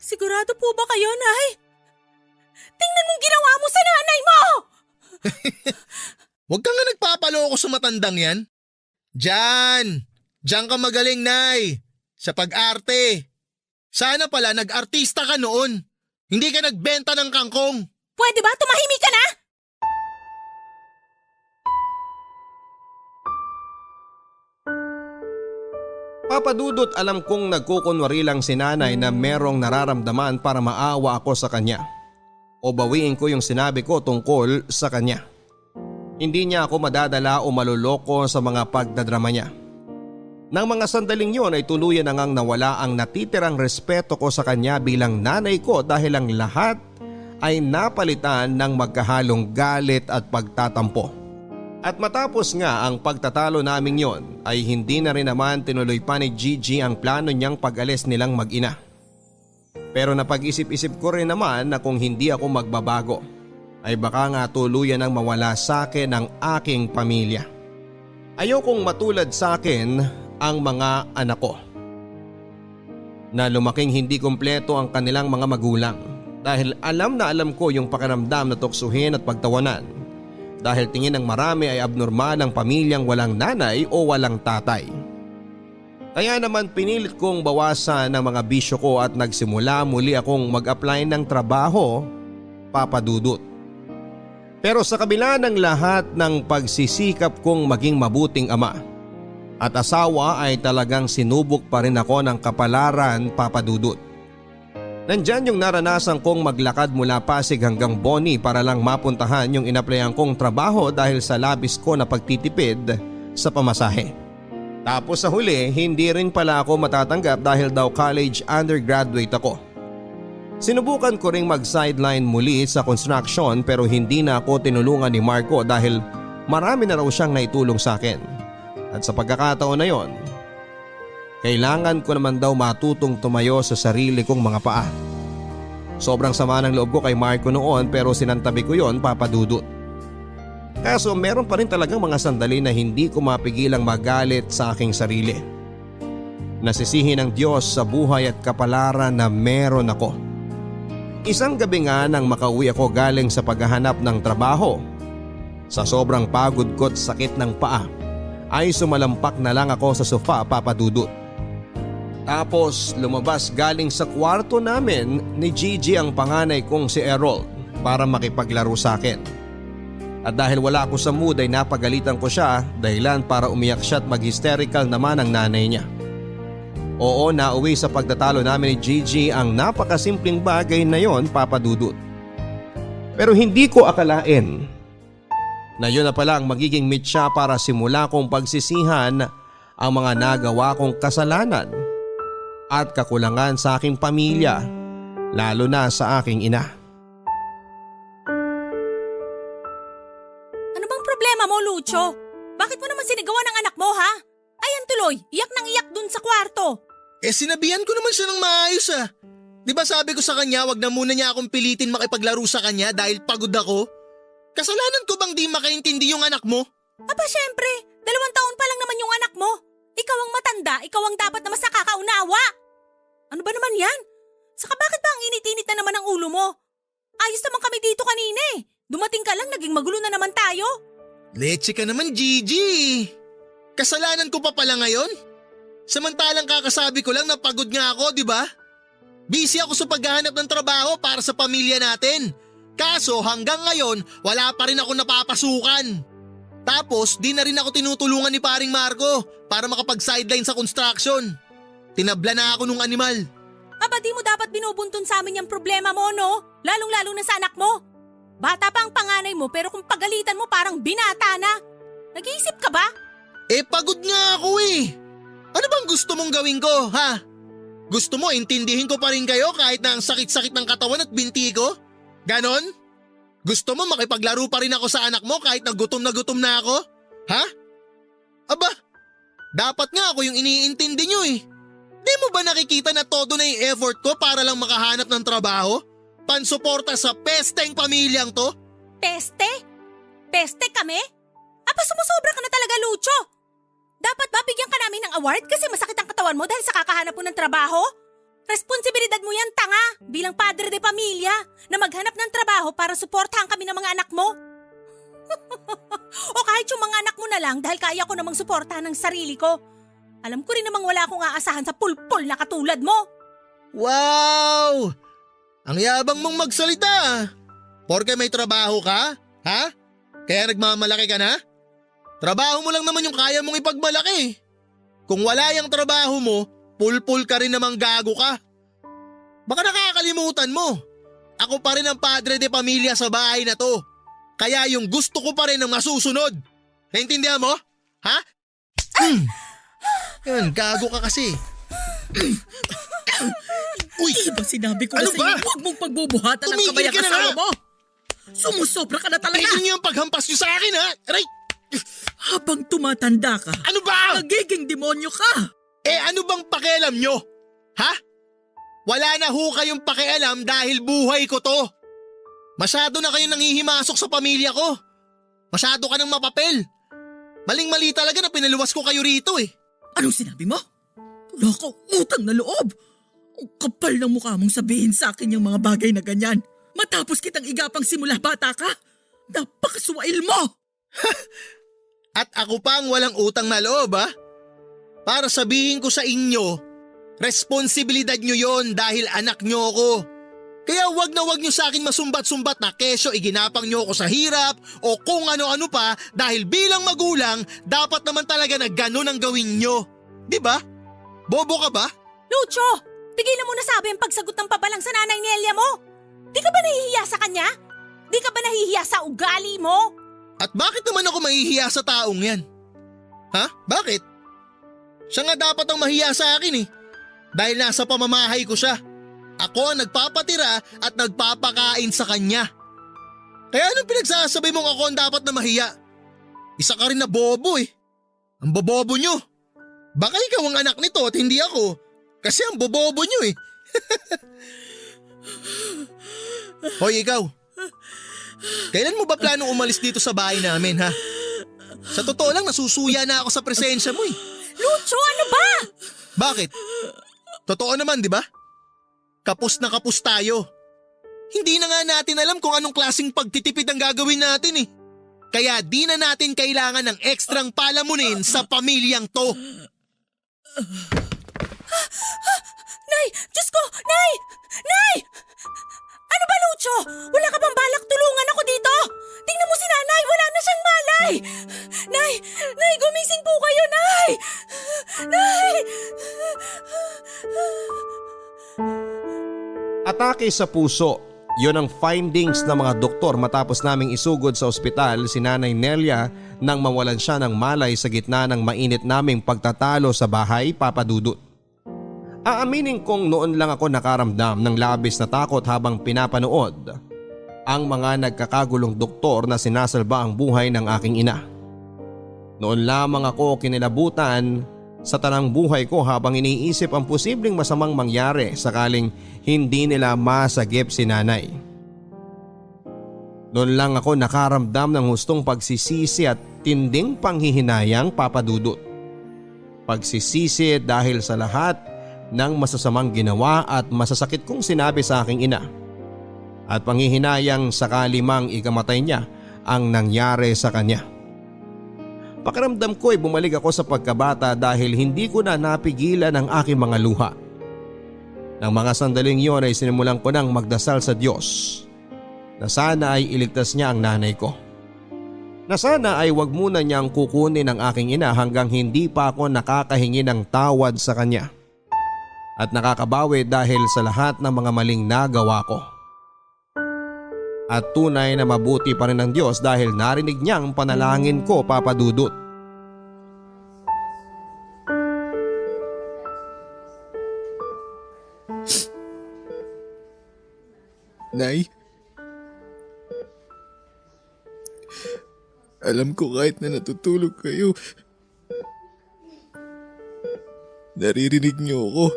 Sigurado po ba kayo, Nay? Tingnan mong ginawa mo sa nanay mo! Huwag ka nga nagpapaloko sa matandang yan. Diyan ka magaling, Nay. Sa pag-arte. Sana pala nag-artista ka noon. Hindi ka nagbenta ng kangkong. Pwede ba tumahimik ka na? Papadudot, alam kong nagkukunwari lang si nanay na merong nararamdaman para maawa ako sa kanya. O bawiin ko yung sinabi ko tungkol sa kanya. Hindi niya ako madadala o maluloko sa mga pagdadrama niya. Nang mga sandaling yon ay tuluyan na ngang nawala ang natitirang respeto ko sa kanya bilang nanay ko dahil ang lahat ay napalitan ng magkahalong galit at pagtatampo. At matapos nga ang pagtatalo naming yon ay hindi na rin naman tinuloy pa ni Gigi ang plano niyang pag-alis nilang mag-ina. Pero napag-isip-isip ko rin naman na kung hindi ako magbabago ay baka nga tuluyan ang mawala sa akin ang aking pamilya. Ayokong matulad sa akin ang mga anak ko na lumaking hindi kumpleto ang kanilang mga magulang dahil alam na alam ko yung pakiramdam na tuksuhin at pagtawanan dahil tingin ng marami ay abnormal ang pamilyang walang nanay o walang tatay. Kaya naman pinilit kong bawasan ang mga bisyo ko at nagsimula muli akong mag-apply ng trabaho, papadudot. Pero sa kabila ng lahat ng pagsisikap kong maging mabuting ama at asawa ay talagang sinubok pa rin ako ng kapalaran, papadudot. Nandyan yung naranasan kong maglakad mula Pasig hanggang Boni para lang mapuntahan yung inaplayan kong trabaho dahil sa labis ko na pagtitipid sa pamasahe. Tapos sa huli, hindi rin pala ako matatanggap dahil daw college undergraduate ako. Sinubukan ko ring mag-sideline muli sa construction pero hindi na ako tinulungan ni Marco dahil marami na raw siyang naitulong sa akin. At sa pagkakataon na yon, kailangan ko naman daw matutong tumayo sa sarili kong mga paa. Sobrang sama ng loob ko kay Marco noon pero sinantabi ko yon, papadudot. Kaso meron pa rin talagang mga sandali na hindi ko mapigilang magalit sa aking sarili. Nasisihin ng Diyos sa buhay at kapalaran na meron ako. Isang gabi nga nang makauwi ako galing sa paghahanap ng trabaho, sa sobrang pagod ko at sakit ng paa, ay sumalampak na lang ako sa sofa, papadudot. Tapos lumabas galing sa kwarto namin ni Gigi ang panganay kong si Errol para makipaglaro sa akin. At dahil wala ako sa mood ay napagalitan ko siya dahilan para umiyak siya at mag-hysterical naman ang nanay niya. Oo, nauwi sa pagtatalo namin ni Gigi ang napakasimpleng bagay na yon, papadudot. Pero hindi ko akalain na yun na pala ang magiging mitya para simula kong pagsisihan ang mga nagawa kong kasalanan at kakulangan sa aking pamilya, lalo na sa aking ina. Problema mo, Lucho? Bakit mo naman sinigawan ng anak mo, ha? Ayan tuloy, iyak nang iyak dun sa kwarto. Sinabihan ko naman siya ng maayos ah. Di ba sabi ko sa kanya wag na muna niya akong pilitin makipaglaro sa kanya dahil pagod ako? Kasalanan ko bang di makaintindi yung anak mo? Aba syempre, 2 taon pa lang naman yung anak mo. Ikaw ang matanda, ikaw ang dapat na mas nakakaunawa. Ano ba naman yan? Saka bakit ba ang init-init na naman ang ulo mo? Ayos naman kami dito kanina eh. Dumating ka lang, naging magulo na naman tayo. Leche ka naman, Gigi. Kasalanan ko pa pala ngayon? Samantalang kakasabi ko lang na pagod nga ako, di ba? Busy ako sa paghahanap ng trabaho para sa pamilya natin. Kaso hanggang ngayon, wala pa rin ako napapasukan. Tapos di na rin ako tinutulungan ni paring Marco para makapag-sideline sa construction. Tinabla na ako nung animal. Aba di mo dapat binubuntun sa amin yung problema mo, no? Lalong-lalo na sa anak mo. Bata pa ang panganay mo pero kung pagalitan mo parang binata na. Nag-iisip ka ba? Pagod nga ako eh. Ano bang gusto mong gawin ko, ha? Gusto mo intindihin ko pa rin kayo kahit na ang sakit-sakit ng katawan at binti ko? Ganon? Gusto mo makipaglaro pa rin ako sa anak mo kahit na gutom na ako? Ha? Aba, dapat nga ako yung iniintindi nyo eh. Di mo ba nakikita na todo na yung effort ko para lang makahanap ng trabaho? Pansuporta sa pesteng pamilyang to? Peste? Peste kami? Aba sumusobra ka na talaga, Lucho. Dapat ba bigyan ka namin ng award kasi masakit ang katawan mo dahil sa kakahanap mo ng trabaho? Responsibilidad mo yan, tanga, bilang padre de pamilya na maghanap ng trabaho para suportahan kami ng mga anak mo. O kahit yung mga anak mo na lang dahil kaya ko namang suportahan ng sarili ko. Alam ko rin namang wala akong aasahan sa pulpol na katulad mo. Wow! Ang yabang mong magsalita. Porke may trabaho ka? Ha? Kaya nagmamalaki ka na? Trabaho mo lang naman yung kaya mong ipagmalaki. Kung wala yung trabaho mo, pulpul ka rin namang gago ka. Baka nakakalimutan mo. Ako pa rin ang padre de pamilya sa bahay na to. Kaya yung gusto ko pa rin ang masusunod. Naintindihan mo? Ha? Yan, gago ka kasi. Uy! Diba sinabi ko Ano na sa'yo, ba? huwag mong pagbubuhatan ng Tumigil kabayang ka na asawa nga! mo. Sumusobra ka na talaga. Tigil niyo ang paghampas niyo sa akin, ha? Aray! Habang tumatanda ka, Ano ba? nagiging demonyo ka. Ano bang pakialam nyo? Ha? Wala na ho kayong pakialam dahil buhay ko to. Masyado na kayong nangihimasok sa pamilya ko. Masyado ka ng mapapel. Maling-mali talaga na pinaluwas ko kayo rito eh. Anong sinabi mo? Wala ka utang na loob. Ang kapal ng mukha mong sabihin sa akin yung mga bagay na ganyan. Matapos kitang igapang simula bata ka, napakasuwail mo. At ako pa ang walang utang na loob, ha? Para sabihin ko sa inyo, responsibilidad nyo yon dahil anak nyo ako. Kaya wag na wag nyo sa akin masumbat-sumbat na kesyo iginapang nyo ako sa hirap o kung ano-ano pa dahil bilang magulang, dapat naman talaga na ganun ang gawin nyo. Diba? Bobo ka ba? Lucho, tigilan mo na sabi ang pagsagot ng pabalang sa nanay ni Elia mo. Di ka ba nahihiya sa kanya? Di ka ba nahihiya sa ugali mo? At bakit naman ako mahihiya sa taong yan? Ha? Bakit? Siya nga dapat ang mahiya sa akin eh. Dahil nasa pamamahay ko siya. Ako ang nagpapatira at nagpapakain sa kanya. Kaya anong pinagsasabi mong ako ang dapat na mahiya? Isa ka rin na bobo eh. Ang bobobo nyo. Baka ikaw ang anak nito at hindi ako. Kasi ang bobobo nyo eh. Hoy ikaw. Kailan mo ba planong umalis dito sa bahay namin ha? Sa totoo lang nasusuya na ako sa presensya mo eh. Lucho, ano ba? Bakit? Totoo naman di ba? Kapos na kapos tayo. Hindi na nga natin alam kung anong klaseng pagtitipid ang gagawin natin eh. Kaya di na natin kailangan ng ekstrang palamunin sa pamilyang to. Nay! Diyos ko! Nay! Nay! Ano ba, Lucho? Wala ka bang balak tulungan ako dito? Tingnan mo si nanay! Wala na siyang malay! Nay! Nay! Gumising po kayo, Nay! Nay! Atake sa puso. Yon ang findings ng mga doktor matapos naming isugod sa ospital si Nanay Nelia nang mawalan siya ng malay sa gitna ng mainit naming pagtatalo sa bahay, Papa Dudut. Aaminin kong noon lang ako nakaramdam ng labis na takot habang pinapanood ang mga nagkakagulong doktor na sinasalba ang buhay ng aking ina. Noon lamang ako kinilabutan sa tanang buhay ko habang iniisip ang posibleng masamang mangyari sakaling hindi nila masagip si nanay. Doon lang ako nakaramdam ng hustong pagsisisi at tinding panghihinayang, Papa Dudut. Pagsisisi dahil sa lahat ng masasamang ginawa at masasakit kong sinabi sa aking ina. At panghihinayang sakali mang ikamatay niya ang nangyari sa kanya. Pakiramdam ko ay bumalik ako sa pagkabata dahil hindi ko na napigilan ang aking mga luha. Nang mga sandaling yon ay sinimulan ko nang magdasal sa Diyos na sana ay iligtas niya ang nanay ko. Na sana ay wag muna niyang kukunin ang aking ina hanggang hindi pa ako nakakahingi ng tawad sa kanya at nakakabawi dahil sa lahat ng mga maling nagawa ko. At tunay na mabuti pa rin ang Diyos dahil narinig niya ang panalangin ko, Papa Dudut. Nay, alam ko kahit na natutulog kayo, naririnig niyo ako.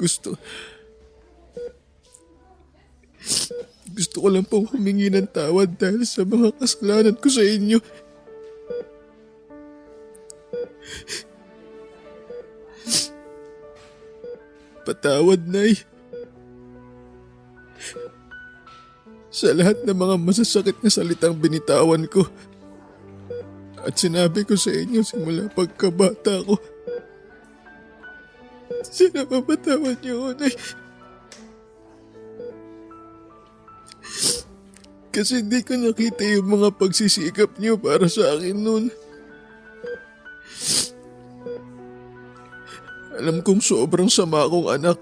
Gusto ko lang pong humingi ng tawad dahil sa mga kasalanan ko sa inyo. Patawad, Nay. Sa lahat ng mga masasakit na salitang binitawan ko at sinabi ko sa inyo simula pagkabata ko. Sana mapatawad niyo ako, Nay. Kasi hindi ko nakita yung mga pagsisikap niyo para sa akin noon. Alam kong sobrang sama akong anak.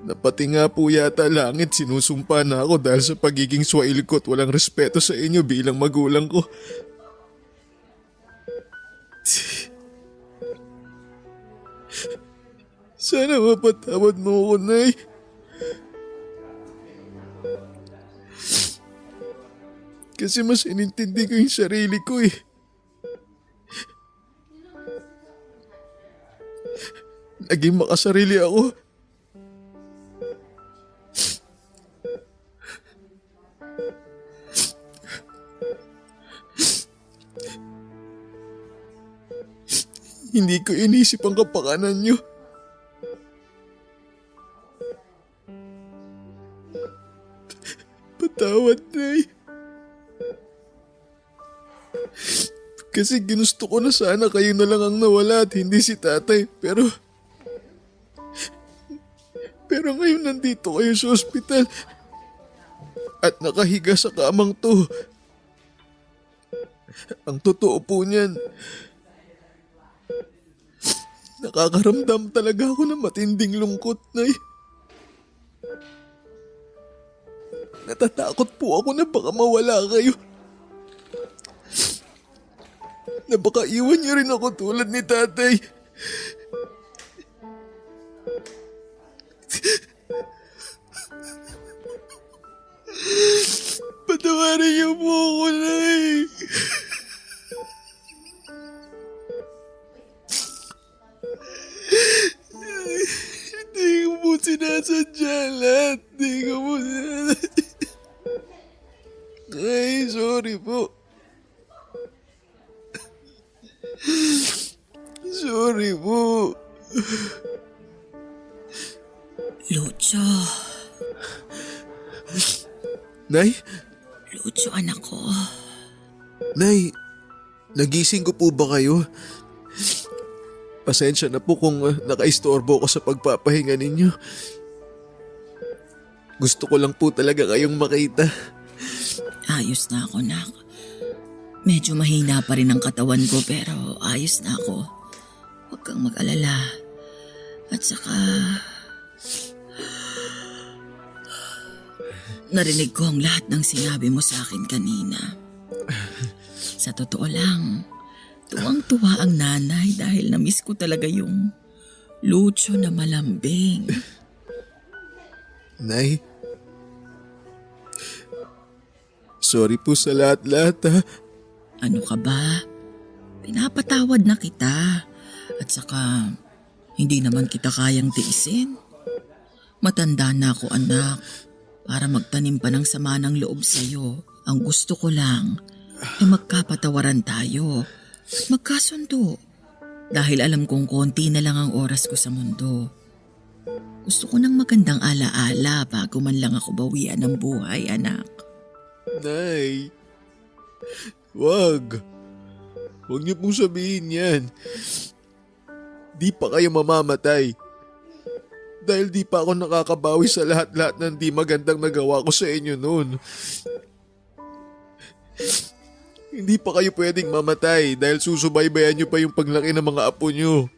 Na pati nga po yata langit sinusumpa na ako dahil sa pagiging swail ko at walang respeto sa inyo bilang magulang ko. Sana mapatawad mo ako, Nay. Kasi mas inintindi ko yung sarili ko eh. Naging makasarili ako. Hindi ko inisip ang kapakanan niyo. Patawad, Nay. Kasi ginusto ko na sana kayo na lang ang nawala at hindi si tatay. Pero ngayon nandito kayo sa ospital at nakahiga sa kamang to. Ang totoo po niyan, nakakaramdam talaga ako ng matinding lungkot, Nay. Natatakot po ako na baka mawala kayo. Na baka iwan niyo rin ako tulad ni tatay. Patawarin niyo po ako, Nay. Hindi ko po sinasadya lahat. Hindi ko po sinasadya. Ay, sorry po. Sorry po. Lucho. Nay? Lucho, anak ko. Nay, nagising ko po ba kayo? Pasensya na po kung nakaistorbo ko sa pagpapahinga ninyo. Gusto ko lang po talaga kayong makita. Ayos na ako, nak. Medyo mahina pa rin ang katawan ko pero ayos na ako. Huwag kang mag-alala. At saka... narinig ko ang lahat ng sinabi mo sa akin kanina. Sa totoo lang, tuwang-tuwa ang nanay dahil na-miss ko talaga yung Lucho na malambing. Nay, sorry po sa lahat-lahat ha. Ano ka ba? Pinapatawad na kita. At saka, hindi naman kita kayang tiisin. Matanda na ako anak, para magtanim pa ng sama ng loob sa'yo. Ang gusto ko lang ay magkapatawaran tayo at magkasundo. Dahil alam kong konti na lang ang oras ko sa mundo. Gusto ko ng magandang alaala bago man lang ako bawian ng buhay, anak. Nay, wag. Huwag niyo pong sabihin yan. Di pa kayo mamamatay. Dahil di pa ako nakakabawi sa lahat-lahat ng di magandang nagawa ko sa inyo noon. Hindi pa kayo pwedeng mamatay dahil susubaybayan niyo pa yung paglaki ng mga apo niyo.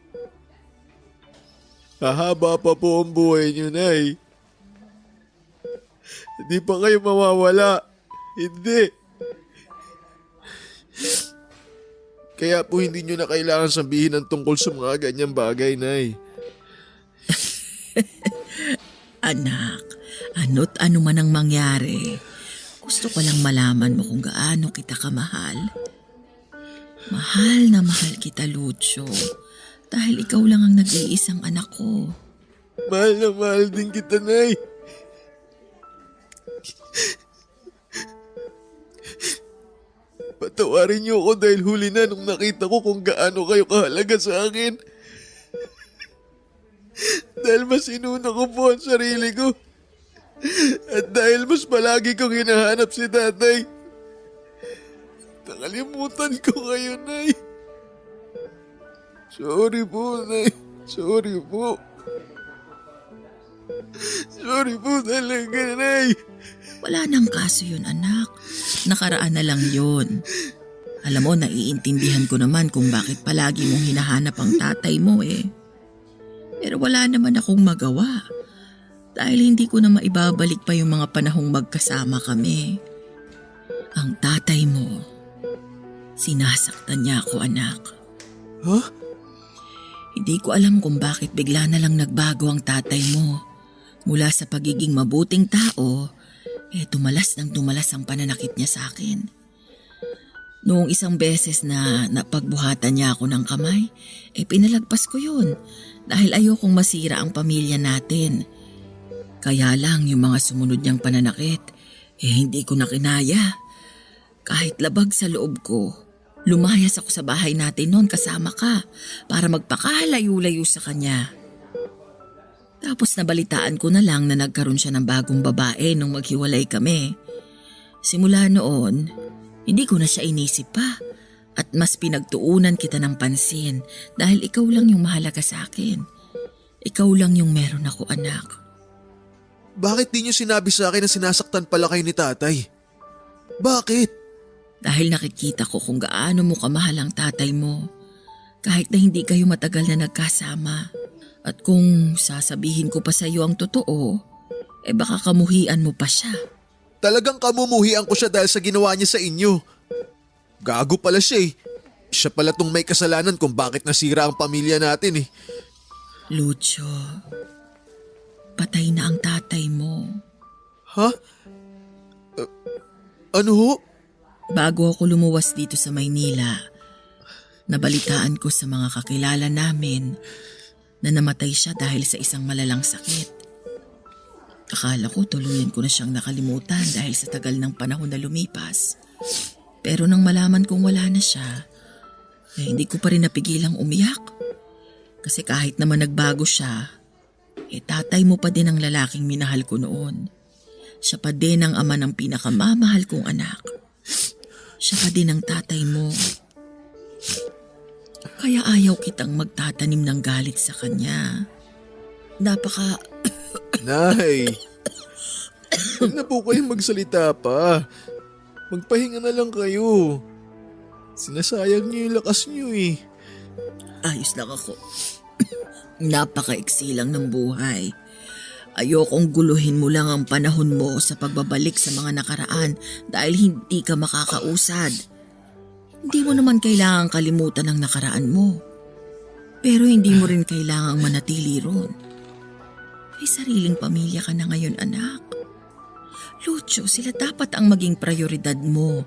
Hahaba pa po ang buhay niyo, Nay. Hindi pa kayo mawawala. Hindi. Kaya po hindi niyo na kailangan sabihin ang tungkol sa mga ganyang bagay, Nay. Anak, ano't ano man ang mangyari, gusto ko lang malaman mo kung gaano kita kamahal. Mahal na mahal kita, Lucio. Dahil ikaw lang ang nag-iisang anak ko. Mahal na mahal din kita, Nay. Patawarin niyo ako dahil huli na nung nakita ko kung gaano kayo kahalaga sa akin. Dahil mas inuna ko po ang sarili ko. At dahil mas palagi kong hinahanap si tatay. Nakalimutan ko kayo, Nay. Sorry po, Nay. Sorry po. Sorry po talaga, Nay. Wala nang kaso yun, anak. Nakaraan na lang yun. Alam mo, naiintindihan ko naman kung bakit palagi mong hinahanap ang tatay mo eh. Pero wala naman akong magawa. Dahil hindi ko na maibabalik pa yung mga panahong magkasama kami. Ang tatay mo, sinasaktan niya ako, anak. Huh? Hindi ko alam kung bakit bigla na lang nagbago ang tatay mo. Mula sa pagiging mabuting tao, tumalas ng tumalas ang pananakit niya sa akin. Noong isang beses na napagbuhatan niya ako ng kamay, pinalagpas ko yun dahil ayokong masira ang pamilya natin. Kaya lang yung mga sumunod niyang pananakit, hindi ko na kinaya. Kahit labag sa loob ko, lumayas ako sa bahay natin noon kasama ka para magpakalayo-layo sa kanya. Tapos nabalitaan ko na lang na nagkaroon siya ng bagong babae nung maghiwalay kami. Simula noon, hindi ko na siya inisip pa at mas pinagtuunan kita ng pansin dahil ikaw lang yung mahalaga sa akin. Ikaw lang yung meron ako, anak. Bakit di niyo sinabi sa akin na sinasaktan pala kayo ni tatay? Bakit? Dahil nakikita ko kung gaano mo kamahal ang tatay mo kahit na hindi kayo matagal na nagkasama. At kung sasabihin ko pa sa iyo ang totoo, baka kamuhian mo pa siya. Talagang kamumuhian ko siya dahil sa ginawa niya sa inyo. Gago pala siya eh. Siya pala tong may kasalanan kung bakit nasira ang pamilya natin eh. Lucio, patay na ang tatay mo. Ha? Ano ho? Bago ako lumuwas dito sa Maynila, nabalitaan ko sa mga kakilala namin na namatay siya dahil sa isang malalang sakit. Akala ko tuluyan ko na siyang nakalimutan dahil sa tagal ng panahon na lumipas. Pero nang malaman kong wala na siya, hindi ko pa rin napigilang umiyak. Kasi kahit naman nagbago siya, tatay mo pa din ang lalaking minahal ko noon. Siya pa din ang ama ng pinakamamahal kong anak. Siya pa din ang tatay mo. Kaya ayaw kitang magtatanim ng galit sa kanya. Nay, huwag na po kayong magsalita pa. Magpahinga na lang kayo. Sinasayang niyo yung lakas niyo eh. Ayos lang ako. Napakaiksi lang ng buhay. Ayokong guluhin mo lang ang panahon mo sa pagbabalik sa mga nakaraan dahil hindi ka makakausad. Hindi mo naman kailangang kalimutan ang nakaraan mo. Pero hindi mo rin kailangang manatili ron. May sariling pamilya ka na ngayon, anak. Lucio, sila dapat ang maging prioridad mo.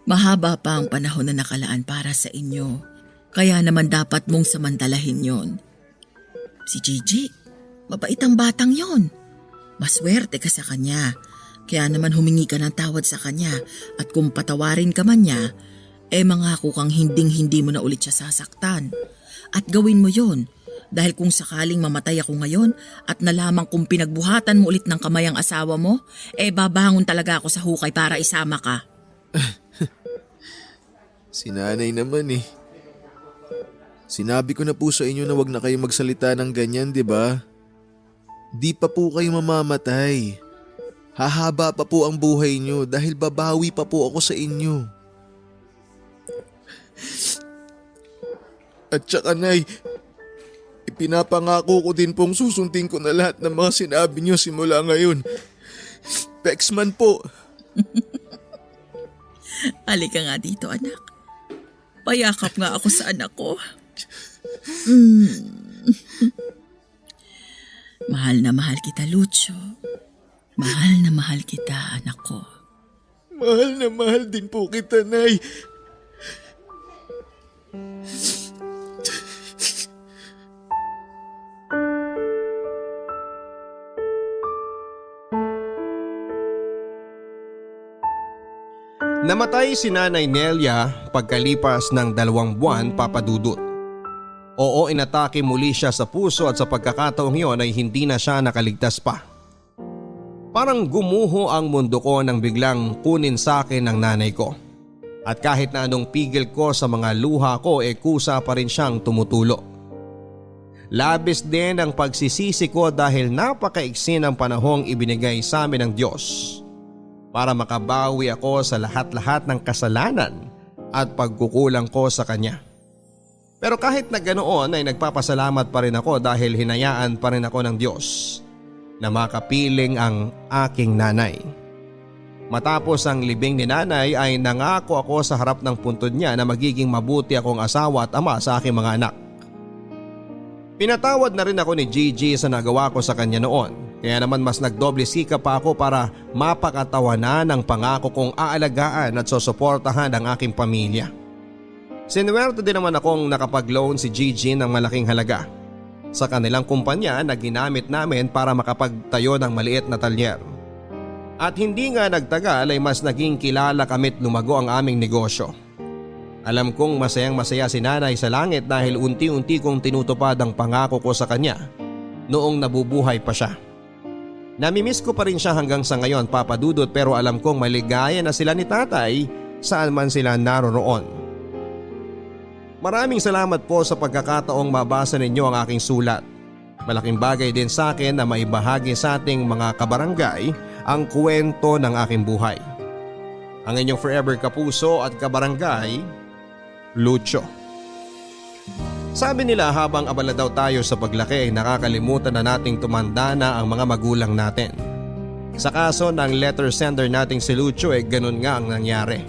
Mahaba pa ang panahon na nakalaan para sa inyo. Kaya naman dapat mong samantalahin yon. Si Gigi, mabait ang batang yon. Maswerte ka sa kanya. Kaya naman humingi ka ng tawad sa kanya at kung patawarin ka man niya, mangako kang hindi mo na ulit siya sasaktan. At gawin mo yon dahil kung sakaling mamatay ako ngayon at nalaman kong pinagbuhatan mo ulit ng kamay ang asawa mo, babangon talaga ako sa hukay para isama ka. Si nanay naman eh. Sinabi ko na po sa inyo na wag na kayo magsalita ng ganyan, di ba? Di pa po kayo mamamatay. Hahaba pa po ang buhay nyo dahil babawi pa po ako sa inyo. At saka nay, ipinapangako ko din pong susundin ko na lahat ng mga sinabi nyo simula ngayon. Pexman po. Halika nga dito, anak. Payakap nga ako sa anak ko. Mahal na mahal kita, Lucio. Mahal na mahal kita, anak ko. Mahal na mahal din po kita, nay. Namatay si Nanay Nelia pagkalipas ng 2 buwan, Papa Dudut. Oo, inatake muli siya sa puso at sa pagkakataong yon ay hindi na siya nakaligtas pa. Parang gumuho ang mundo ko nang biglang kunin sa akin ng nanay ko. At kahit na anong pigil ko sa mga luha ko kusa pa rin siyang tumutulo. Labis din ang pagsisisi ko dahil napakaiksi ng panahong ibinigay sa amin ng Diyos para makabawi ako sa lahat-lahat ng kasalanan at pagkukulang ko sa Kanya. Pero kahit na ganoon ay nagpapasalamat pa rin ako dahil hinayaan pa rin ako ng Diyos na makapiling ang aking nanay. Matapos ang libing ni nanay ay nangako ako sa harap ng puntod niya na magiging mabuti akong asawa at ama sa aking mga anak. Pinatawad na rin ako ni Gigi sa nagawa ko sa kanya noon. Kaya naman mas nagdoble sikap pa ako para mapakatawanan ang pangako kong aalagaan at susuportahan ang aking pamilya. Sinuwerte din naman akong nakapag-loan si Gigi ng malaking halaga sa kanilang kumpanya na ginamit namin para makapagtayo ng maliit na talyer. At hindi nga nagtagal ay mas naging kilala kami't lumago ang aming negosyo. Alam kong masayang-masaya si nanay sa langit dahil unti-unti kong tinutupad ang pangako ko sa kanya noong nabubuhay pa siya. Namimiss ko pa rin siya hanggang sa ngayon, Papa Dudut, pero alam kong maligaya na sila ni tatay saan man sila naroroon. Maraming salamat po sa pagkakataong mabasa ninyo ang aking sulat. Malaking bagay din sa akin na maibahagi sa ating mga kabarangay ang kwento ng aking buhay. Ang inyong forever kapuso at kabarangay, Lucio. Sabi nila habang abala daw tayo sa paglaki ay nakakalimutan na nating tumanda na ang mga magulang natin. Sa kaso ng letter sender nating si Lucio ganun nga ang nangyari.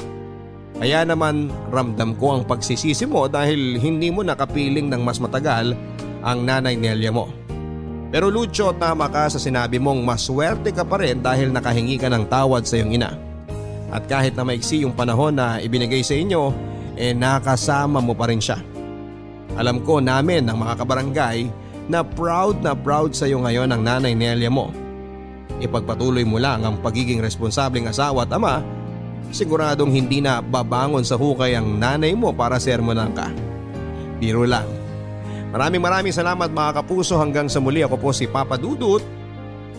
Kaya naman ramdam ko ang pagsisisi mo dahil hindi mo nakapiling ng mas matagal ang Nanay Nelia mo. Pero Lucio, tama ka sa sinabi mong maswerte ka pa rin dahil nakahingi ka ng tawad sa iyong ina. At kahit na maiksi yung panahon na ibinigay sa inyo, nakasama mo pa rin siya. Alam ko namin ng mga kabarangay na proud sa iyo ngayon ang Nanay Nelia mo. Ipagpatuloy mo lang ang pagiging responsableng asawa at ama. Siguradong hindi na babangon sa hukay ang nanay mo para sermonan ka. Biro lang. Maraming salamat mga kapuso, hanggang sa muli. Ako po si Papa Dudut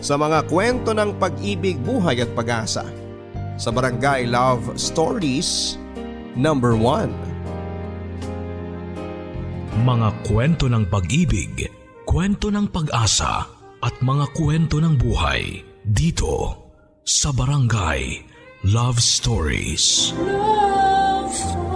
sa mga kwento ng pag-ibig, buhay at pag-asa sa Barangay Love Stories number 1. Mga kwento ng pag-ibig, kwento ng pag-asa at mga kwento ng buhay dito sa Barangay Love Stories. Love Stories.